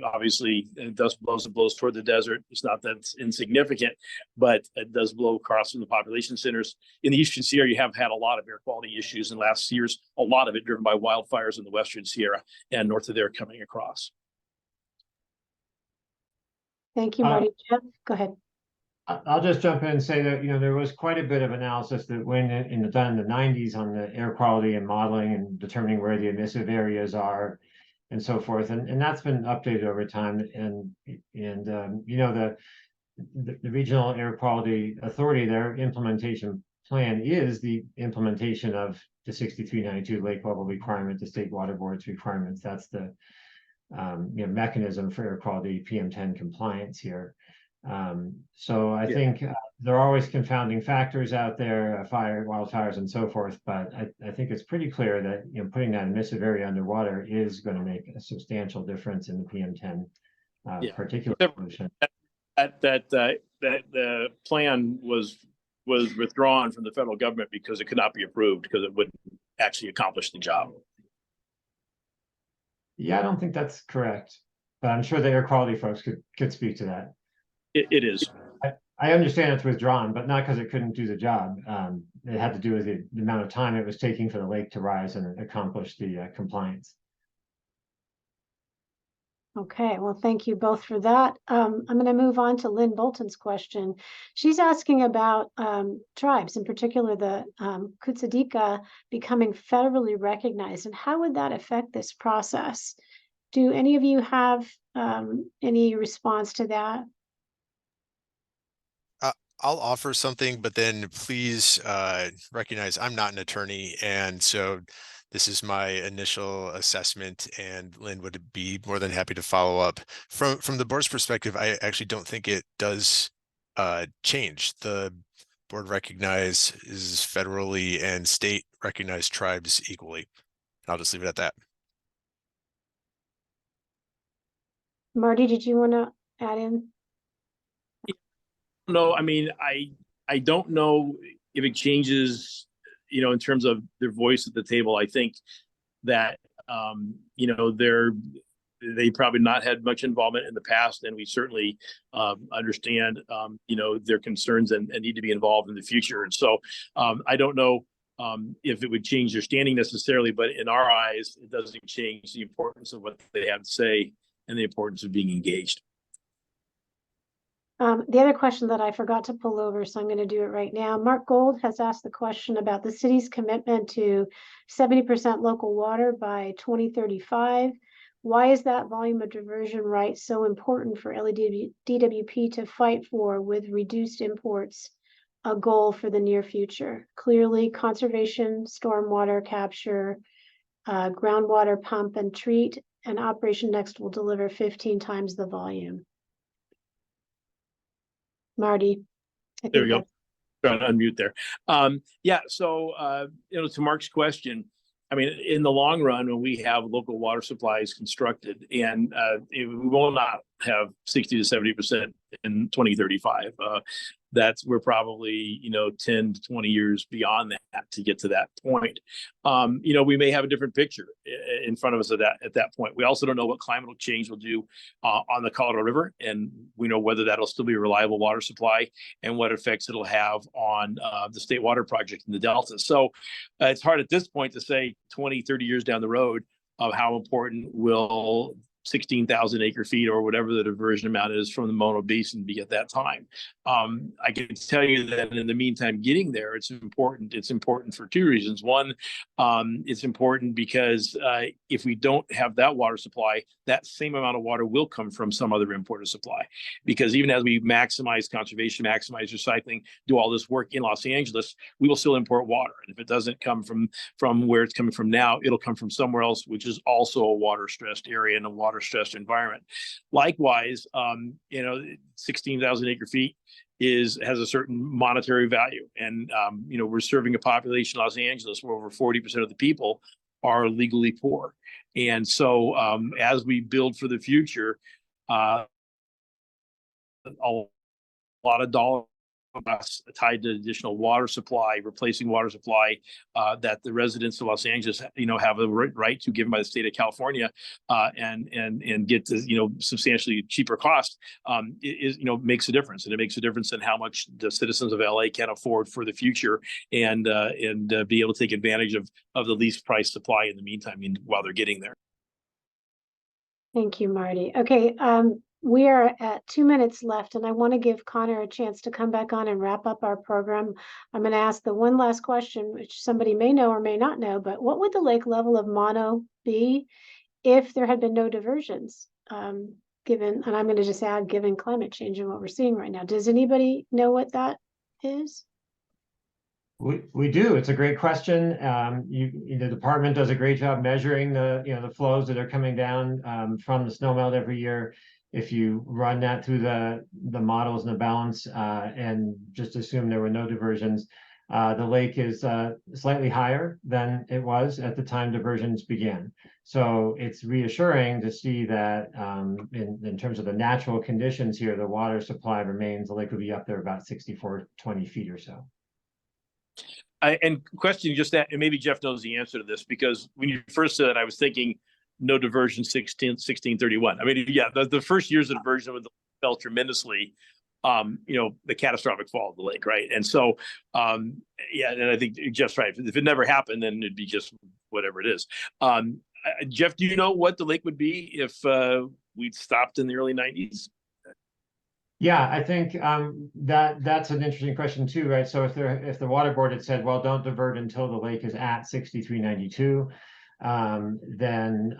Obviously dust blows toward the desert. It's not that it's insignificant, but it does blow across from the population centers. In the Eastern Sierra, you have had a lot of air quality issues in last years, a lot of it driven by wildfires in the Western Sierra and north of there coming across. Thank you, Marty. Jeff, go ahead. I'll just jump in and say that, there was quite a bit of analysis that went done in the 90s on the air quality and modeling and determining where the emissive areas are and so forth. And that's been updated over time. And the Regional Air Quality Authority, their implementation plan is the implementation of the 6392 lake level requirement, the State Water Board's requirements. That's the mechanism for air quality PM10 compliance here. So I think there are always confounding factors out there, wildfires and so forth, but I think it's pretty clear that putting that emissive area underwater is going to make a substantial difference in the PM10 particulate pollution. That the plan was withdrawn from the federal government because it could not be approved because it wouldn't actually accomplish the job. Yeah, I don't think that's correct, but I'm sure the air quality folks could speak to that. It is. I understand it's withdrawn, but not because it couldn't do the job. It had to do with the amount of time it was taking for the lake to rise and accomplish the compliance. Okay, well, thank you both for that. I'm going to move on to Lynn Bolton's question. She's asking about tribes, in particular the Kutsadika becoming federally recognized, and how would that affect this process? Do any of you have any response to that? I'll offer something, but then please recognize I'm not an attorney. And so this is my initial assessment, and Lynn would be more than happy to follow up. From the board's perspective, I actually don't think it does change. The board recognizes federally and state recognized tribes equally. I'll just leave it at that. Marty, did you want to add in? No, I mean, I don't know if it changes, in terms of their voice at the table. I think that, they probably not had much involvement in the past, and we certainly understand, their concerns and need to be involved in the future. And so I don't know if it would change their standing necessarily, but in our eyes, it doesn't change the importance of what they have to say and the importance of being engaged. The other question that I forgot to pull over, so I'm going to do it right now. Mark Gold has asked the question about the city's commitment to 70% local water by 2035. Why is that volume of diversion right so important for LADWP to fight for with reduced imports a goal for the near future. Clearly, conservation, stormwater capture, groundwater pump and treat, and Operation Next will deliver 15 times the volume. Marty. I There we think go. Trying to unmute there. Yeah, so to Mark's question, I mean, in the long run, when we have local water supplies constructed, and we will not have 60 to 70% in 2035. We're probably 10 to 20 years beyond that to get to that point. We may have a different picture in front of us at that point. We also don't know what climate change will do on the Colorado River, and we know whether that'll still be a reliable water supply and what effects it'll have on the State Water Project in the Delta. So it's hard at this point to say 20, 30 years down the road of how important will 16,000 acre feet or whatever the diversion amount is from the Mono Basin be at that time. I can tell you that in the meantime, getting there, it's important. It's important for two reasons. One, it's important because if we don't have that water supply, that same amount of water will come from some other imported supply. Because even as we maximize conservation, maximize recycling, do all this work in Los Angeles, we will still import water. And if it doesn't come from where it's coming from now, it'll come from somewhere else, which is also a water stressed area and a water stressed environment. Likewise, 16,000 acre feet has a certain monetary value. And, we're serving a population in Los Angeles where over 40% of the people are legally poor. And so as we build for the future, a lot of dollars tied to additional water supply, replacing water supply that the residents of Los Angeles, have a right to, given by the state of California, and get to, substantially cheaper cost, makes a difference, and it makes a difference in how much the citizens of LA can afford for the future, and be able to take advantage of the least price supply in the meantime, while they're getting there. Thank you, Marty. Okay, we are at 2 minutes left, and I want to give Connor a chance to come back on and wrap up our program. I'm going to ask the one last question, which somebody may know or may not know, but what would the lake level of Mono be if there had been no diversions? Given, and I'm going to just add, given climate change and what we're seeing right now. Does anybody know what that is? We do. It's a great question. The department does a great job measuring the flows that are coming down from the snowmelt every year. If you run that through the models and the balance and just assume there were no diversions, the lake is slightly higher than it was at the time diversions began. So it's reassuring to see that in terms of the natural conditions here, the water supply remains, the lake will be up there about 6420 feet or so. And question just that, and maybe Jeff knows the answer to this, because when you first said it, I was thinking no diversion 1631. I mean, yeah, the first years of diversion fell tremendously, the catastrophic fall of the lake, right? And so, and I think Jeff's right. If it never happened, then it'd be just whatever it is. Jeff, do you know what the lake would be if we'd stopped in the early 90s? Yeah, I think that's an interesting question too, right? So if the water board had said, well, don't divert until the lake is at 6392, then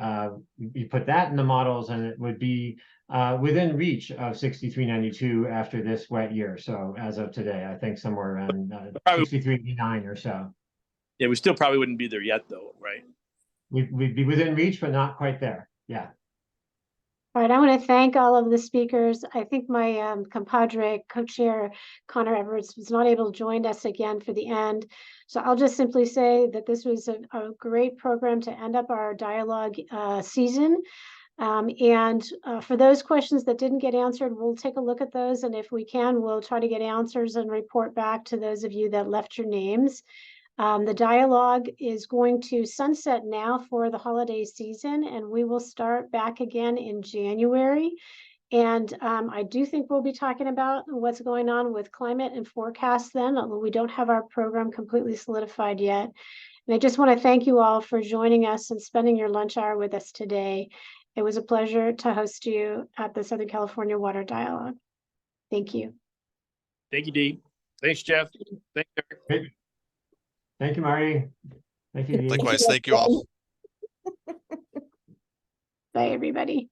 you put that in the models and it would be within reach of 6392 after this wet year. So as of today, I think somewhere around 6389 or so. Yeah, we still probably wouldn't be there yet though, right? We'd be within reach, but not quite there. Yeah. All right, I want to thank all of the speakers. I think my compadre, co-chair Connor Everts, was not able to join us again for the end. So I'll just simply say that this was a great program to end up our dialogue season. For those questions that didn't get answered, we'll take a look at those. And if we can, we'll try to get answers and report back to those of you that left your names. The dialogue is going to sunset now for the holiday season, and we will start back again in January. And I do think we'll be talking about what's going on with climate and forecasts then, although we don't have our program completely solidified yet. And I just want to thank you all for joining us and spending your lunch hour with us today. It was a pleasure to host you at the Southern California Water Dialogue. Thank you. Thank you, Dee. Thanks, Jeff. Thanks, Eric. Thank you, Marty. Thank you. Likewise, thank you all. Bye, everybody.